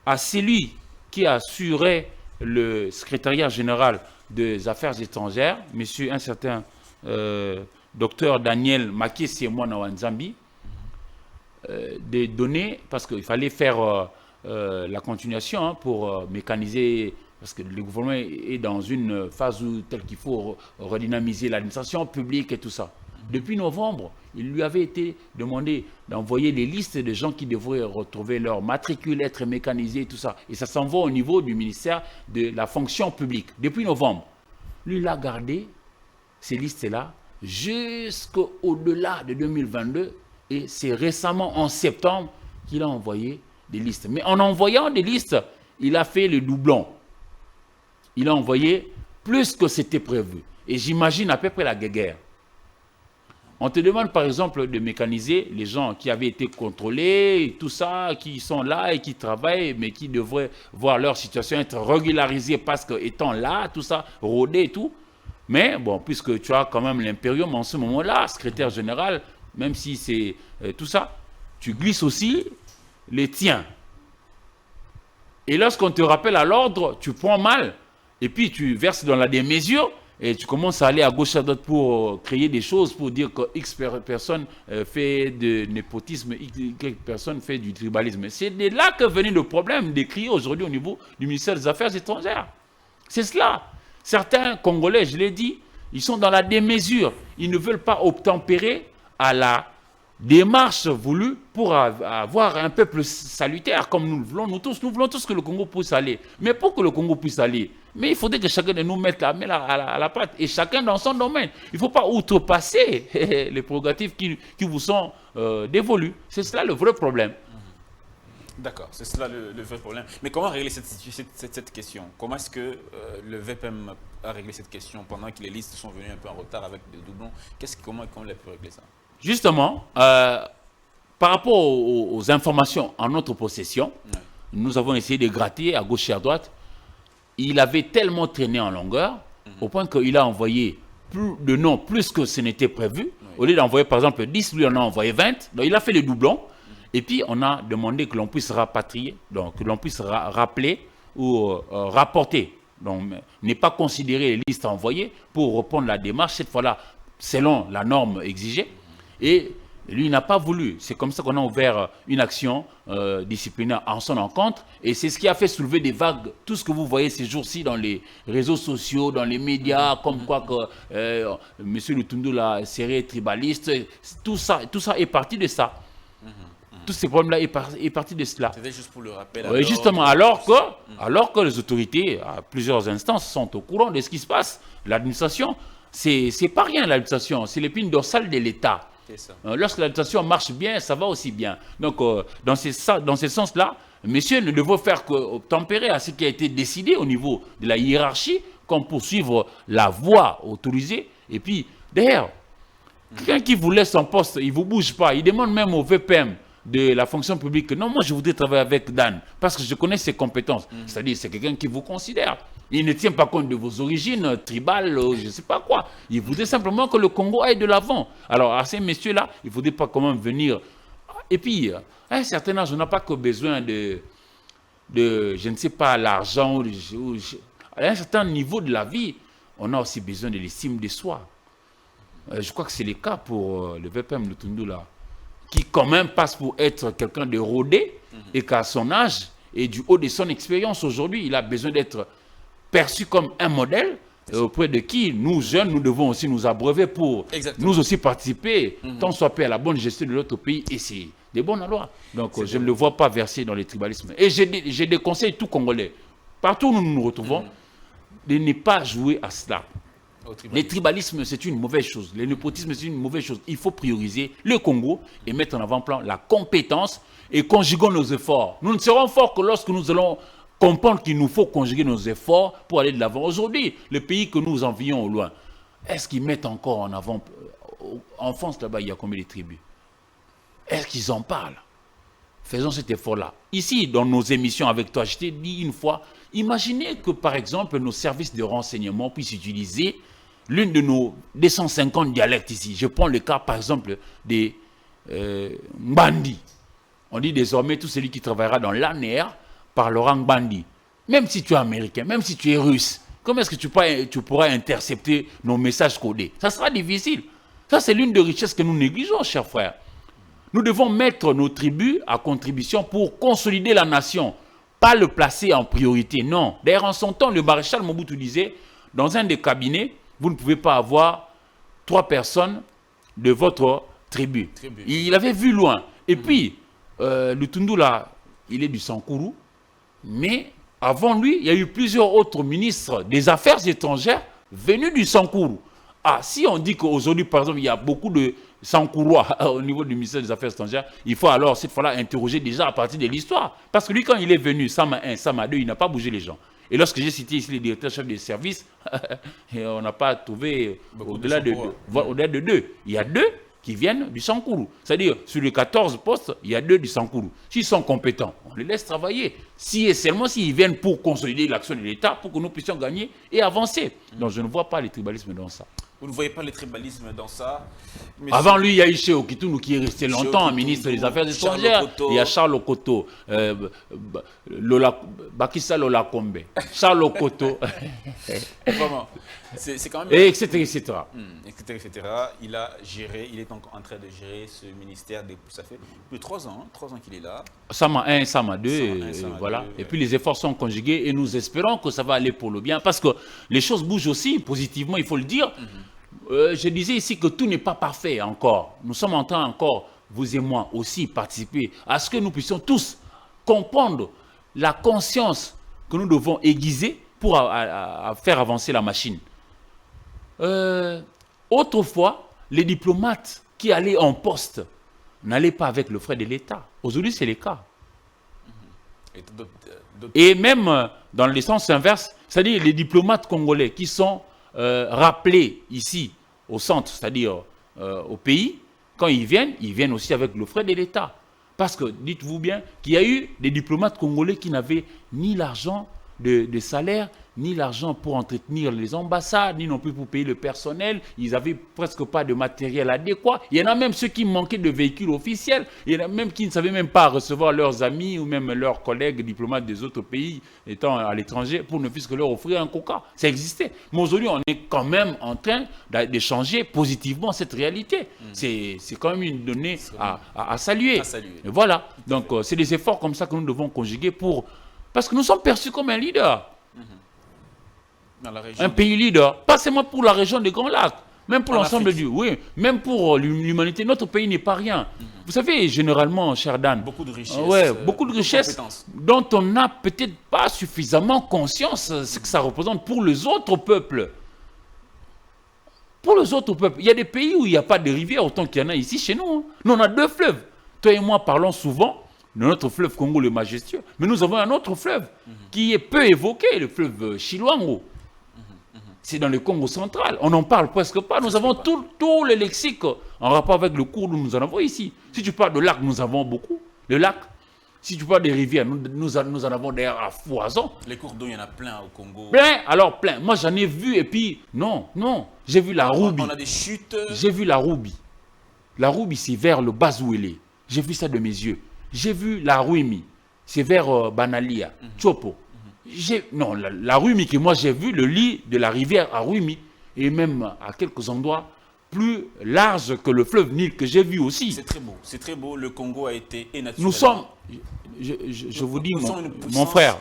à celui qui assurait le secrétariat général des affaires étrangères, monsieur un certain docteur Daniel Makessie-Mwana Wanzambi, de donner, parce qu'il fallait faire la continuation pour mécaniser, parce que le gouvernement est dans une phase telle qu'il faut redynamiser l'administration publique et tout ça. Depuis novembre, il lui avait été demandé d'envoyer les listes de gens qui devraient retrouver leur matricule, être mécanisés et tout ça. Et ça s'en va au niveau du ministère de la fonction publique. Depuis novembre, lui, il a gardé ces listes-là jusqu'au-delà de 2022. Et c'est récemment, en septembre, qu'il a envoyé des listes. Mais en envoyant des listes, il a fait le doublon. Il a envoyé plus que c'était prévu. Et j'imagine à peu près la guéguerre. On te demande par exemple de mécaniser les gens qui avaient été contrôlés, et tout ça, qui sont là et qui travaillent, mais qui devraient voir leur situation être régularisée parce qu'étant là, tout ça, rodé et tout. Mais bon, puisque tu as quand même l'impérium en ce moment-là, secrétaire général, même si c'est tout ça, tu glisses aussi les tiens. Et lorsqu'on te rappelle à l'ordre, tu prends mal. Et puis tu verses dans la démesure et tu commences à aller à gauche à droite pour créer des choses, pour dire que X personne fait de népotisme, X personne fait du tribalisme. C'est de là que venait le problème décrit aujourd'hui au niveau du ministère des Affaires étrangères. C'est cela. Certains Congolais, je l'ai dit, ils sont dans la démesure. Ils ne veulent pas obtempérer à la démarche voulue pour avoir un peuple salutaire comme nous le voulons. Nous voulons tous que le Congo puisse aller. Mais pour que le Congo puisse aller, mais il faudrait que chacun de nous mette la main à la pâte et chacun dans son domaine. Il ne faut pas outrepasser les prérogatives qui vous sont dévolues. C'est cela le vrai problème. D'accord, c'est cela le vrai problème. Mais comment régler cette question? Comment est-ce que le VPM a réglé cette question pendant que les listes sont venues un peu en retard avec des doublons? Comment il a pu régler ça? Justement, par rapport aux informations en notre possession, nous avons essayé de gratter à gauche et à droite. Il avait tellement traîné en longueur, au point qu'il a envoyé plus de noms, plus que ce n'était prévu. Au lieu d'envoyer par exemple 10, lui en a envoyé 20. Donc il a fait les doublons. Et puis on a demandé que l'on puisse rapatrier, donc que l'on puisse rappeler ou rapporter. Donc n'est pas considérer les listes envoyées pour reprendre la démarche, cette fois-là, selon la norme exigée. Et lui n'a pas voulu. C'est comme ça qu'on a ouvert une action disciplinaire en son encontre. Et c'est ce qui a fait soulever des vagues. Tout ce que vous voyez ces jours-ci dans les réseaux sociaux, dans les médias, comme quoi que M. Lutundula serait tribaliste. Tout ça est parti de ça. Tous ces problèmes-là est parti de cela. C'était juste pour le rappel. Oui, justement, alors que les autorités, à plusieurs instances, sont au courant de ce qui se passe. L'administration, c'est pas rien l'administration, c'est l'épine dorsale de l'État. Lorsque l'administration marche bien, ça va aussi bien. Donc, dans ce sens-là, monsieur ne devrait faire que tempérer à ce qui a été décidé au niveau de la hiérarchie, comme poursuivre la voie autorisée. Et puis, d'ailleurs, quelqu'un qui vous laisse en poste, il ne vous bouge pas, il demande même au VPM de la fonction publique, non, moi je voudrais travailler avec Dan, parce que je connais ses compétences. C'est-à-dire, c'est quelqu'un qui vous considère. Il ne tient pas compte de vos origines tribales, je ne sais pas quoi. Il voudrait simplement que le Congo aille de l'avant. Alors, à ces messieurs-là, il ne faudrait pas quand même venir. Et puis, à un certain âge, on n'a pas que besoin de je ne sais pas, l'argent. À un certain niveau de la vie, on a aussi besoin de l'estime de soi. Je crois que c'est le cas pour le VPM Lutundula, qui quand même passe pour être quelqu'un de rodé, et qu'à son âge et du haut de son expérience aujourd'hui, il a besoin d'être perçu comme un modèle auprès de qui nous, jeunes, nous devons aussi nous abreuver pour nous aussi participer, tant soit peu à la bonne gestion de notre pays, et c'est des bonnes lois. Donc je ne le vois pas verser dans le tribalisme. Et je déconseille tout Congolais, partout où nous nous retrouvons, de ne pas jouer à cela. Le tribalisme, c'est une mauvaise chose. Le népotisme, c'est une mauvaise chose. Il faut prioriser le Congo et mettre en avant-plan la compétence et conjuguer nos efforts. Nous ne serons forts que lorsque nous allons comprendre qu'il nous faut conjuguer nos efforts pour aller de l'avant. Aujourd'hui, le pays que nous envions au loin, est-ce qu'ils mettent encore en avant? En France, là-bas, il y a combien de tribus? Est-ce qu'ils en parlent? Faisons cet effort-là. Ici, dans nos émissions avec toi, je t'ai dit une fois, imaginez que, par exemple, nos services de renseignement puissent utiliser l'une de nos 250 dialectes ici. Je prends le cas, par exemple, des Mbandi. On dit désormais, tout celui qui travaillera dans l'ANR parlera Mbandi. Même si tu es américain, même si tu es russe, comment est-ce que tu pourras intercepter nos messages codés? Ça sera difficile. Ça, c'est l'une des richesses que nous négligeons, chers frères. Nous devons mettre nos tribus à contribution pour consolider la nation, pas le placer en priorité, non. D'ailleurs, en son temps, le maréchal Mobutu disait, dans un des cabinets, vous ne pouvez pas avoir 3 personnes de votre tribu. Il avait vu loin. Et puis, Lutundula, il est du Sankourou, mais avant lui, il y a eu plusieurs autres ministres des Affaires étrangères venus du Sankourou. Ah, si on dit qu'aujourd'hui, par exemple, il y a beaucoup de Sankourois au niveau du ministère des Affaires étrangères, il faut alors, cette fois-là, interroger déjà à partir de l'histoire. Parce que lui, quand il est venu, Sama 1, Sama 2, il n'a pas bougé les gens. Et lorsque j'ai cité ici les directeurs chefs des services, on n'a pas trouvé au-delà de 2. Il y a 2 qui viennent du Sankourou. C'est-à-dire, sur les 14 postes, il y a 2 du Sankourou. S'ils sont compétents, on les laisse travailler. Si et seulement s'ils viennent pour consolider l'action de l'État, pour que nous puissions gagner et avancer. Donc je ne vois pas le tribalisme dans ça. Vous ne voyez pas le tribalisme dans ça? Avant lui, il y a eu Chez Okitounou qui est resté longtemps ministre des Affaires étrangères. Il y a Charles Okoto, Bakissa Lola Kombe, Charles Okoto. Vraiment. C'est quand même... Et etc. etc. Il a géré, il est donc en train de gérer ce ministère. Ça fait plus de 3 ans, 3 ans qu'il est là. Sama 1, Sama 2, voilà. Et puis les efforts sont conjugués et nous espérons que ça va aller pour le bien. Parce que les choses bougent aussi positivement, il faut le dire. Je disais ici que tout n'est pas parfait encore. Nous sommes en train encore, vous et moi aussi, participer à ce que nous puissions tous comprendre la conscience que nous devons aiguiser pour faire avancer la machine. Autrefois, les diplomates qui allaient en poste n'allaient pas avec le frais de l'État. Aujourd'hui, c'est le cas. Et même dans le sens inverse, c'est-à-dire les diplomates congolais qui sont rappelés ici au centre, c'est-à-dire au pays, quand ils viennent aussi avec le frais de l'État. Parce que, dites-vous bien, qu'il y a eu des diplomates congolais qui n'avaient ni l'argent de salaire, ni l'argent pour entretenir les ambassades, ni non plus pour payer le personnel. Ils n'avaient presque pas de matériel adéquat. Il y en a même ceux qui manquaient de véhicules officiels. Il y en a même qui ne savaient même pas recevoir leurs amis ou même leurs collègues diplomates des autres pays étant à l'étranger pour ne fût-ce que leur offrir un coca. Ça existait. Mais aujourd'hui, on est quand même en train de changer positivement cette réalité. C'est quand même une donnée à saluer. Et voilà. Donc, c'est des efforts comme ça que nous devons conjuguer pour... Parce que nous sommes perçus comme un leader. Un pays leader, pas seulement pour la région des Grands Lacs, même pour l'ensemble du... Oui, même pour l'humanité, notre pays n'est pas rien. Vous savez, généralement, cher Dan... Beaucoup de richesses. Beaucoup de richesses dont on n'a peut-être pas suffisamment conscience de ce que ça représente pour les autres peuples. Pour les autres peuples. Il y a des pays où il n'y a pas de rivière autant qu'il y en a ici chez nous. Nous, on a 2 fleuves. Toi et moi parlons souvent de notre fleuve Congo le majestueux. Mais nous avons un autre fleuve qui est peu évoqué, le fleuve Chilwango. C'est dans le Congo central. On n'en parle presque pas. Nous avons tout le lexique en rapport avec le cours, nous en avons ici. Si tu parles de lac, nous avons beaucoup. Le lac. Si tu parles des rivières, nous en avons d'ailleurs à foison. Les cours d'eau, il y en a plein au Congo. Plein, alors plein. Moi, j'en ai vu et puis, non. J'ai vu la Roubi. On a des chutes. J'ai vu la Roubi. La Roubi, c'est vers le Bazouélé. J'ai vu ça de mes yeux. J'ai vu la Ruimi. C'est vers Banalia, Tchopo. Non, la Ruimi que moi j'ai vu, le lit de la rivière à Ruimi, et même à quelques endroits plus larges que le fleuve Nil que j'ai vu aussi. C'est très beau, le Congo a été naturellement... Nous sommes, je vous dis, mon frère,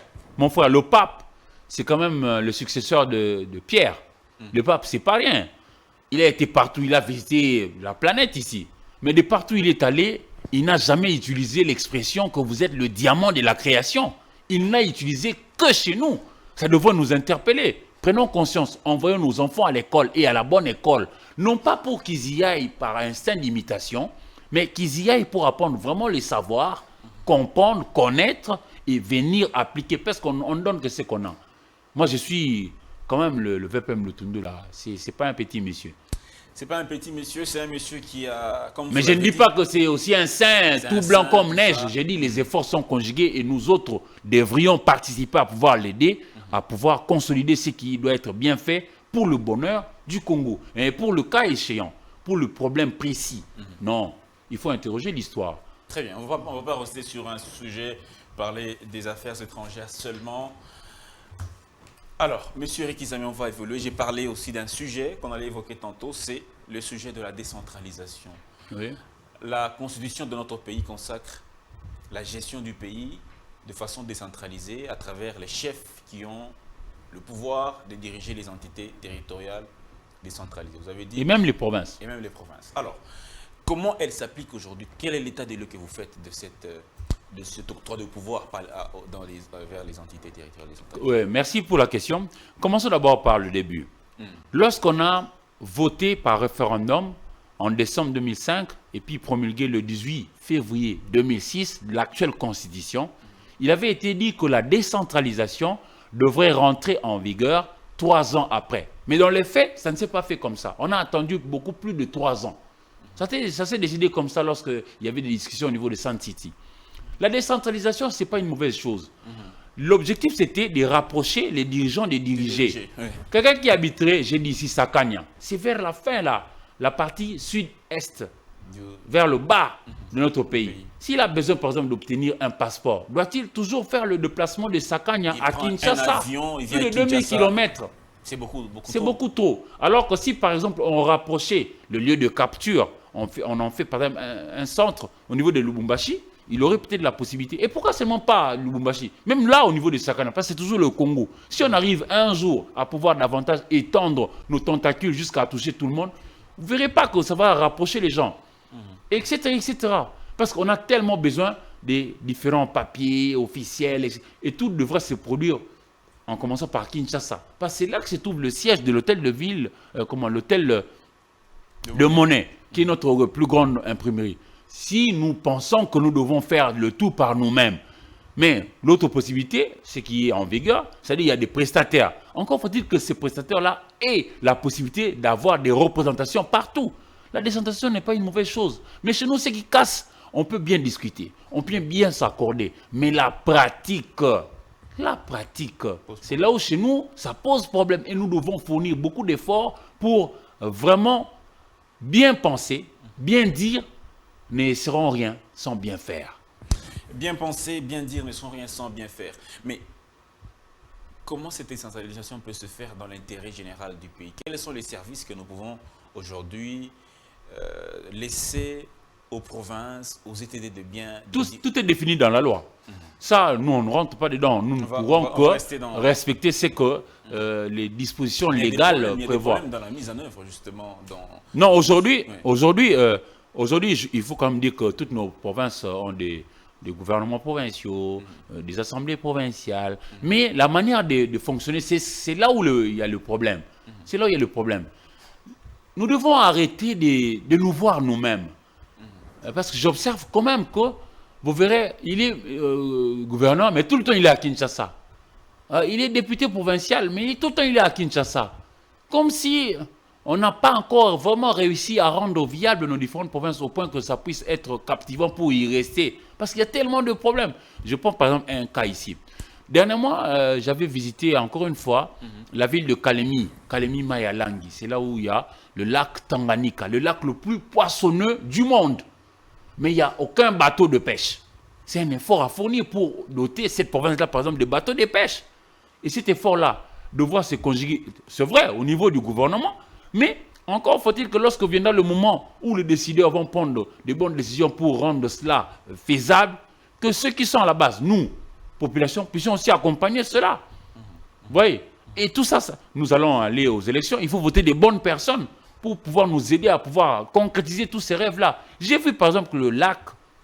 le pape, c'est quand même le successeur de Pierre. Le pape, c'est pas rien. Il a été partout, il a visité la planète ici. Mais de partout où il est allé, il n'a jamais utilisé l'expression que vous êtes le diamant de la création. Il n'a utilisé que chez nous. Ça devrait nous interpeller. Prenons conscience, envoyons nos enfants à l'école et à la bonne école. Non pas pour qu'ils y aillent par instinct d'imitation, mais qu'ils y aillent pour apprendre vraiment les savoirs, comprendre, connaître et venir appliquer. Parce qu'on ne donne que ce qu'on a. Moi, je suis quand même le VPM Lutundu là. C'est pas un petit monsieur. C'est pas un petit monsieur, c'est un monsieur qui a... Mais je ne dis pas que c'est aussi un saint, tout blanc comme neige. J'ai dit les efforts sont conjugués et nous autres devrions participer à pouvoir l'aider, à pouvoir consolider ce qui doit être bien fait pour le bonheur du Congo. Et pour le cas échéant, pour le problème précis, non, il faut interroger l'histoire. Très bien, on va pas rester sur un sujet, parler des affaires étrangères seulement. Alors, monsieur Eric Izami, on va évoluer. J'ai parlé aussi d'un sujet qu'on allait évoquer tantôt, c'est le sujet de la décentralisation. Oui. La constitution de notre pays consacre la gestion du pays de façon décentralisée à travers les chefs qui ont le pouvoir de diriger les entités territoriales décentralisées. Vous avez dit, et même les provinces. Et même les provinces. Alors, comment elle s'applique aujourd'hui? Quel est l'état des lieux que vous faites de cet octroi de pouvoir vers les entités territoriales décentralisées? Oui, merci pour la question. Commençons d'abord par le début. Lorsqu'on a voté par référendum en décembre 2005 et puis promulgué le 18 février 2006 l'actuelle constitution, il avait été dit que la décentralisation devrait rentrer en vigueur 3 ans après. Mais dans les faits, ça ne s'est pas fait comme ça. On a attendu beaucoup plus de 3 ans. Ça s'est décidé comme ça lorsqu'il y avait des discussions au niveau de Sun City. La décentralisation, ce n'est pas une mauvaise chose. L'objectif, c'était de rapprocher les dirigeants des dirigés. Oui. Quelqu'un qui habiterait, j'ai dit ici, Sakania, c'est vers la fin, là, la partie sud-est, vers le bas de notre pays. S'il a besoin, par exemple, d'obtenir un passeport, doit-il toujours faire le déplacement de Sakania à Kinshasa, plus de 2000 km? C'est beaucoup trop. Alors que si, par exemple, on rapprochait le lieu de capture, on en fait, par exemple, un centre au niveau de Lubumbashi, il aurait peut-être la possibilité. Et pourquoi seulement pas Lubumbashi? Même là, au niveau de Sakana, parce que c'est toujours le Congo. Si on arrive un jour à pouvoir davantage étendre nos tentacules jusqu'à toucher tout le monde, vous ne verrez pas que ça va rapprocher les gens, etc., etc. Parce qu'on a tellement besoin des différents papiers officiels, et tout devrait se produire en commençant par Kinshasa. Parce que c'est là que se trouve le siège de l'hôtel de ville, l'hôtel de Monnaie, qui est notre plus grande imprimerie. Si nous pensons que nous devons faire le tout par nous-mêmes, mais l'autre possibilité, ce qui est en vigueur, c'est-à-dire qu'il y a des prestataires. Encore faut-il que ces prestataires-là aient la possibilité d'avoir des représentations partout. La décentralisation n'est pas une mauvaise chose. Mais chez nous, ce qui casse, on peut bien discuter, on peut bien s'accorder, mais la pratique, c'est là où chez nous, ça pose problème et nous devons fournir beaucoup d'efforts pour vraiment bien penser, bien dire, ne seront rien sans bien faire. Bien penser, bien dire, ne sont rien sans bien faire. Mais comment cette décentralisation peut se faire dans l'intérêt général du pays? Quels sont les services que nous pouvons aujourd'hui laisser aux provinces, aux ETD de bien... Tout est défini dans la loi. Ça, nous, on ne rentre pas dedans. Nous ne pourrons que respecter ce que les dispositions légales prévoient. Il y a des problèmes dans la mise en œuvre, justement. Non, aujourd'hui, il faut quand même dire que toutes nos provinces ont des gouvernements provinciaux, des assemblées provinciales. Mais la manière de fonctionner, c'est là où il y a le problème. C'est là où il y a le problème. Nous devons arrêter de nous voir nous-mêmes. Parce que j'observe quand même que, vous verrez, il est gouverneur, mais tout le temps il est à Kinshasa. Il est député provincial, mais tout le temps il est à Kinshasa. Comme si on n'a pas encore vraiment réussi à rendre viable nos différentes provinces au point que ça puisse être captivant pour y rester. Parce qu'il y a tellement de problèmes. Je prends par exemple un cas ici. Dernièrement, j'avais visité encore une fois la ville de Kalemi, Kalemi Mayalangi. C'est là où il y a le lac Tanganyika, le lac le plus poissonneux du monde. Mais il n'y a aucun bateau de pêche. C'est un effort à fournir pour doter cette province-là, par exemple, de bateaux de pêche. Et cet effort-là, devoir se conjuguer, c'est vrai, au niveau du gouvernement, mais encore faut-il que lorsque viendra le moment où les décideurs vont prendre de bonnes décisions pour rendre cela faisable, que ceux qui sont à la base, nous, population, puissions aussi accompagner cela. Vous voyez? Et tout ça, nous allons aller aux élections, il faut voter des bonnes personnes pour pouvoir nous aider à pouvoir concrétiser tous ces rêves-là. J'ai vu par exemple que le lac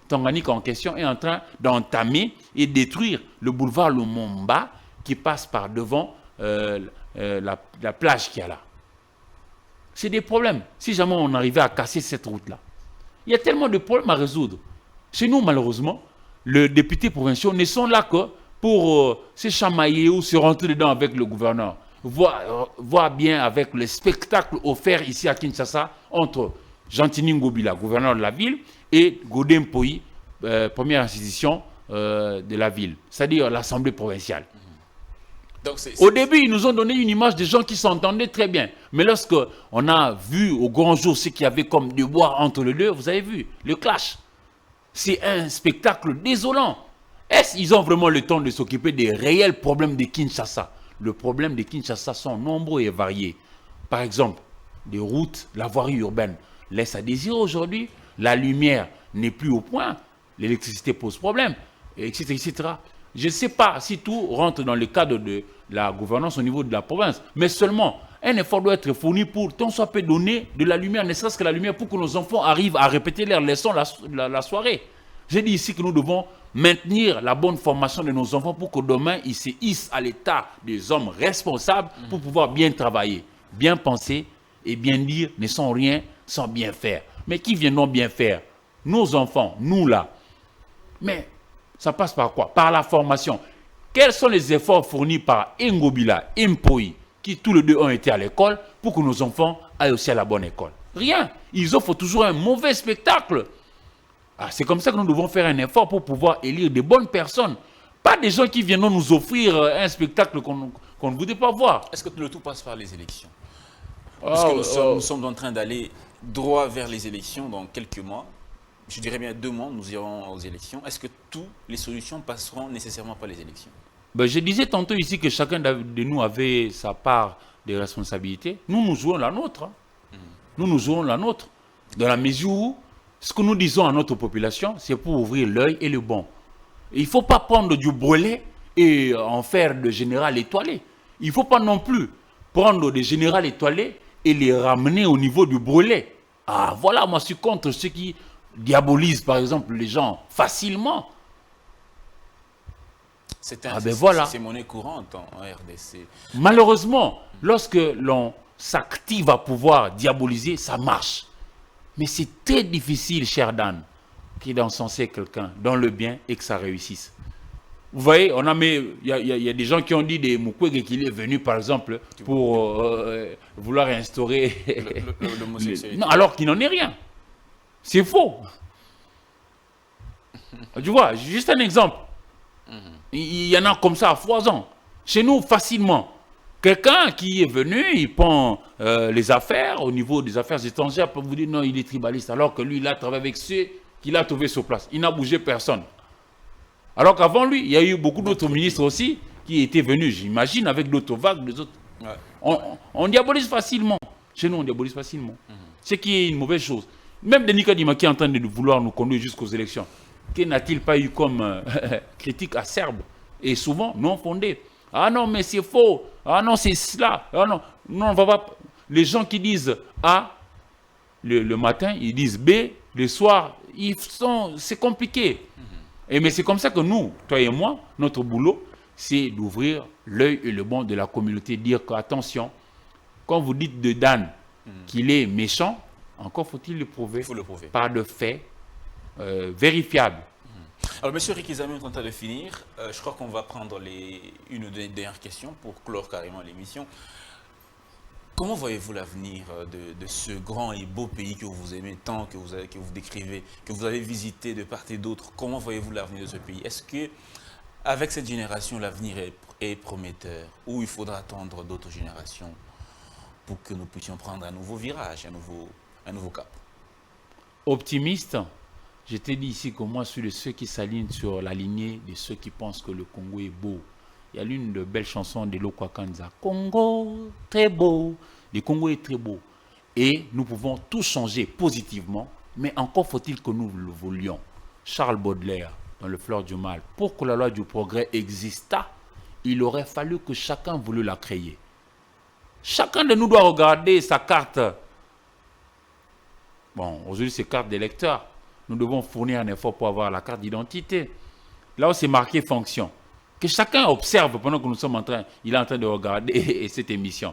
Tanganyika en question est en train d'entamer et détruire le boulevard Lumumba qui passe par devant la plage qu'il y a là. C'est des problèmes. Si jamais on arrivait à casser cette route-là, il y a tellement de problèmes à résoudre. Chez nous, malheureusement, les députés provinciaux ne sont là que pour se chamailler ou se rentrer dedans avec le gouverneur. Voir bien avec le spectacle offert ici à Kinshasa entre Gentini Ngobila, gouverneur de la ville, et Godin Poyi, première institution de la ville, c'est-à-dire l'Assemblée provinciale. Au début, ils nous ont donné une image de gens qui s'entendaient très bien. Mais lorsque on a vu au grand jour ce qu'il y avait comme déboire entre les deux, vous avez vu, le clash. C'est un spectacle désolant. Est-ce qu'ils ont vraiment le temps de s'occuper des réels problèmes de Kinshasa? Les problèmes de Kinshasa sont nombreux et variés. Par exemple, les routes, la voirie urbaine laisse à désirer aujourd'hui. La lumière n'est plus au point. L'électricité pose problème, etc., etc. Je ne sais pas si tout rentre dans le cadre de la gouvernance au niveau de la province, mais seulement un effort doit être fourni pour tant soit peu donner de la lumière, ne serait-ce que la lumière, pour que nos enfants arrivent à répéter leurs leçons la soirée. J'ai dit ici que nous devons maintenir la bonne formation de nos enfants pour que demain, ils se hissent à l'état des hommes responsables pour pouvoir bien travailler, bien penser et bien dire ne sont rien sans bien faire. Mais qui viendront bien faire? Nos enfants, nous là. Mais ça passe par quoi? Par la formation. Quels sont les efforts fournis par Ngobila et Mpoyi, qui tous les deux ont été à l'école, pour que nos enfants aillent aussi à la bonne école? Rien. Ils offrent toujours un mauvais spectacle. C'est comme ça que nous devons faire un effort pour pouvoir élire des bonnes personnes. Pas des gens qui viendront nous offrir un spectacle qu'on ne voudrait pas voir. Est-ce que le tout passe par les élections? Puisque nous sommes en train d'aller droit vers les élections dans quelques mois. Je dirais bien 2 mois, nous irons aux élections. Est-ce que toutes les solutions passeront nécessairement par les élections? Je disais tantôt ici que chacun de nous avait sa part de responsabilité. Nous jouons la nôtre. Nous jouons la nôtre. Dans la mesure où ce que nous disons à notre population, c'est pour ouvrir l'œil et le bon. Il ne faut pas prendre du brûlé et en faire de général étoilé. Il ne faut pas non plus prendre des générales étoilés et les ramener au niveau du brûlé. Voilà, moi je suis contre ceux qui diabolisent par exemple les gens facilement. C'est monnaie courante en RDC. Malheureusement, lorsque l'on s'active à pouvoir diaboliser, ça marche. Mais c'est très difficile, cher Dan, qui d'encenser quelqu'un dans le bien et que ça réussisse. Vous voyez, il y a des gens qui ont dit des Mukwege qu'il est venu, par exemple, pour vouloir instaurer... Non, alors qu'il n'en est rien. C'est faux. Tu vois, juste un exemple. Il y en a comme ça à foison. Chez nous, facilement. Quelqu'un qui est venu, il prend les affaires, au niveau des affaires étrangères, pour vous dire non, il est tribaliste, alors que lui, il a travaillé avec ceux qu'il a trouvé sur place. Il n'a bougé personne. Alors qu'avant lui, il y a eu beaucoup d'autres ministres aussi qui étaient venus, j'imagine, avec d'autres vagues, des autres. Ouais. On diabolise facilement. Chez nous, on diabolise facilement. Ce qui est une mauvaise chose. Même Denis Kadima qui est en train de vouloir nous conduire jusqu'aux élections, que n'a-t-il pas eu comme critique acerbe et souvent non fondée? Ah non, mais c'est faux. Ah non, c'est cela. Ah non, non, on va pas. Les gens qui disent A le matin, ils disent B le soir. C'est compliqué. Et mais c'est comme ça que nous, toi et moi, notre boulot, c'est d'ouvrir l'œil et le bon de la communauté, dire que attention, quand vous dites de Dan qu'il est méchant, encore faut-il le prouver, par de faits vérifiables. Alors, M. Rikizami, on est en train de finir. Je crois qu'on va prendre une ou deux dernières questions pour clore carrément l'émission. Comment voyez-vous l'avenir de ce grand et beau pays que vous aimez tant, que vous décrivez, que vous avez visité de part et d'autre? Comment voyez-vous l'avenir de ce pays? Est-ce que, avec cette génération, l'avenir est prometteur ou il faudra attendre d'autres générations pour que nous puissions prendre un nouveau virage, un nouveau cap? Optimiste, je t'ai dit ici que moi, je suis de ceux qui s'alignent sur la lignée de ceux qui pensent que le Congo est beau. Il y a l'une de belles chansons de Lokwa Kanza. Congo, très beau. Le Congo est très beau. Et nous pouvons tout changer positivement, mais encore faut-il que nous le voulions. Charles Baudelaire, dans Le Fleur du Mal, pour que la loi du progrès existât, il aurait fallu que chacun voulût la créer. Chacun de nous doit regarder sa carte. Bon, aujourd'hui, c'est carte d'électeur. Nous devons fournir un effort pour avoir la carte d'identité. Là où c'est marqué fonction. Que chacun observe pendant que nous sommes il est en train de regarder cette émission.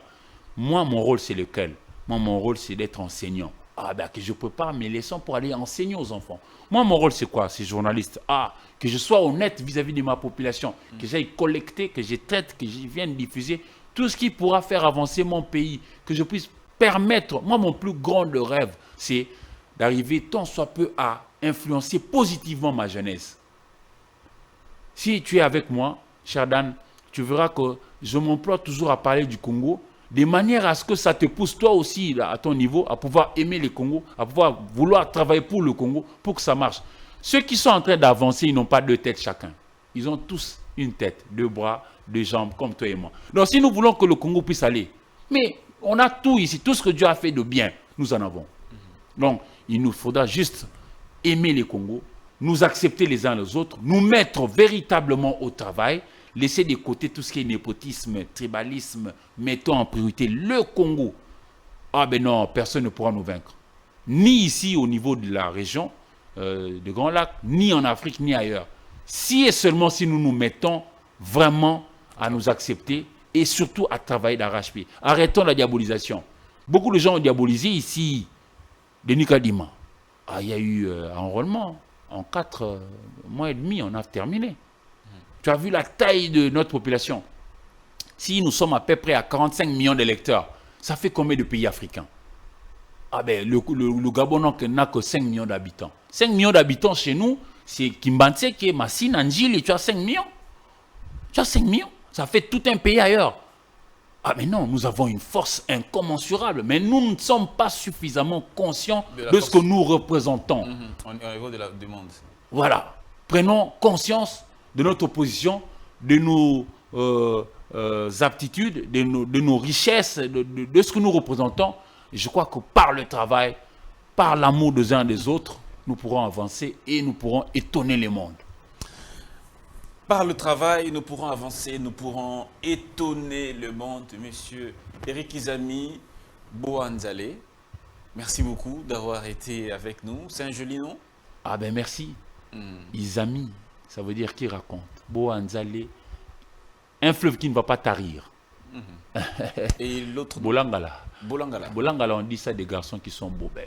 Moi, mon rôle, c'est lequel? Moi, mon rôle, c'est d'être enseignant. Ah, ben, que je prépare mes leçons pour aller enseigner aux enfants. Moi, mon rôle, c'est quoi? C'est journaliste. Ah, que je sois honnête vis-à-vis de ma population. Que j'aille collecter, que je traite, que je vienne diffuser tout ce qui pourra faire avancer mon pays. Que je puisse permettre. Moi, mon plus grand rêve, c'est d'arriver tant soit peu à influencer positivement ma jeunesse. Si tu es avec moi, cher Dan, tu verras que je m'emploie toujours à parler du Congo, de manière à ce que ça te pousse toi aussi, là, à ton niveau, à pouvoir aimer le Congo, à pouvoir vouloir travailler pour le Congo, pour que ça marche. Ceux qui sont en train d'avancer, ils n'ont pas deux têtes chacun. Ils ont tous une tête, deux bras, deux jambes, comme toi et moi. Donc si nous voulons que le Congo puisse aller, mais on a tout ici, tout ce que Dieu a fait de bien, nous en avons. Donc il nous faudra juste aimer le Congo, nous accepter les uns les autres, nous mettre véritablement au travail, laisser de côté tout ce qui est népotisme, tribalisme, mettons en priorité le Congo. Ah ben non, personne ne pourra nous vaincre. Ni ici au niveau de la région de Grand Lac, ni en Afrique, ni ailleurs. Si et seulement si nous nous mettons vraiment à nous accepter et surtout à travailler d'arrache-pied. Arrêtons la diabolisation. Beaucoup de gens ont diabolisé ici Denis Kadima. Ah, il y a eu un enrôlement. En 4 mois et demi, on a terminé. Tu as vu la taille de notre population. Si nous sommes à peu près à 45 millions d'électeurs, ça fait combien de pays africains? Ah ben, le Gabon n'a que 5 millions d'habitants. 5 millions d'habitants chez nous, c'est Kimbantseke, Massine, Anjili, tu as 5 millions. Tu as 5 millions. Ça fait tout un pays ailleurs. Ah mais non, nous avons une force incommensurable, mais nous ne sommes pas suffisamment conscients de ce que nous représentons. Au niveau de la demande. Voilà. Prenons conscience de notre position, de nos aptitudes, de nos richesses, de ce que nous représentons. Et je crois que par le travail, par l'amour des uns des autres, nous pourrons avancer et nous pourrons étonner le monde. Par le travail, nous pourrons avancer, nous pourrons étonner le monde. Monsieur Rikizami Boanzale, merci beaucoup d'avoir été avec nous. C'est un joli nom? Ah ben merci. Izami, ça veut dire qui raconte. Boanzale, un fleuve qui ne va pas tarir. Et l'autre? Bolangala. Bolangala. Bolangala, on dit ça des garçons qui sont beaux. Ben,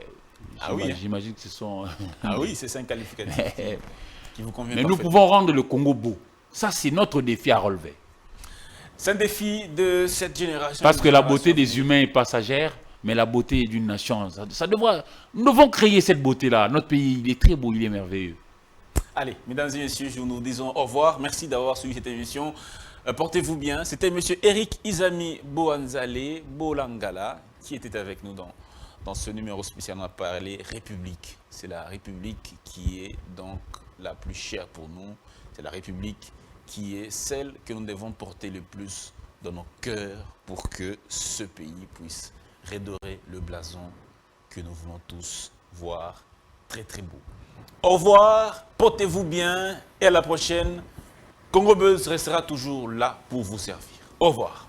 ah oui. J'imagine que ce sont... ah oui, c'est 5 qualificatifs qui vous conviennent. Mais nous pouvons rendre le Congo beau. Ça, c'est notre défi à relever. C'est un défi de cette génération. Parce que la beauté des humains est passagère, mais la beauté d'une nation, ça devra... Nous devons créer cette beauté-là. Notre pays, il est très beau, il est merveilleux. Allez, mesdames et messieurs, nous nous disons au revoir. Merci d'avoir suivi cette émission. Portez-vous bien. C'était M. Eric Izami Boanzale Bolangala qui était avec nous dans ce numéro spécial. On a parlé République. C'est la République qui est donc la plus chère pour nous. C'est la République qui est celle que nous devons porter le plus dans nos cœurs pour que ce pays puisse redorer le blason que nous voulons tous voir très très beau. Au revoir, portez-vous bien et à la prochaine. Congo Buzz restera toujours là pour vous servir. Au revoir.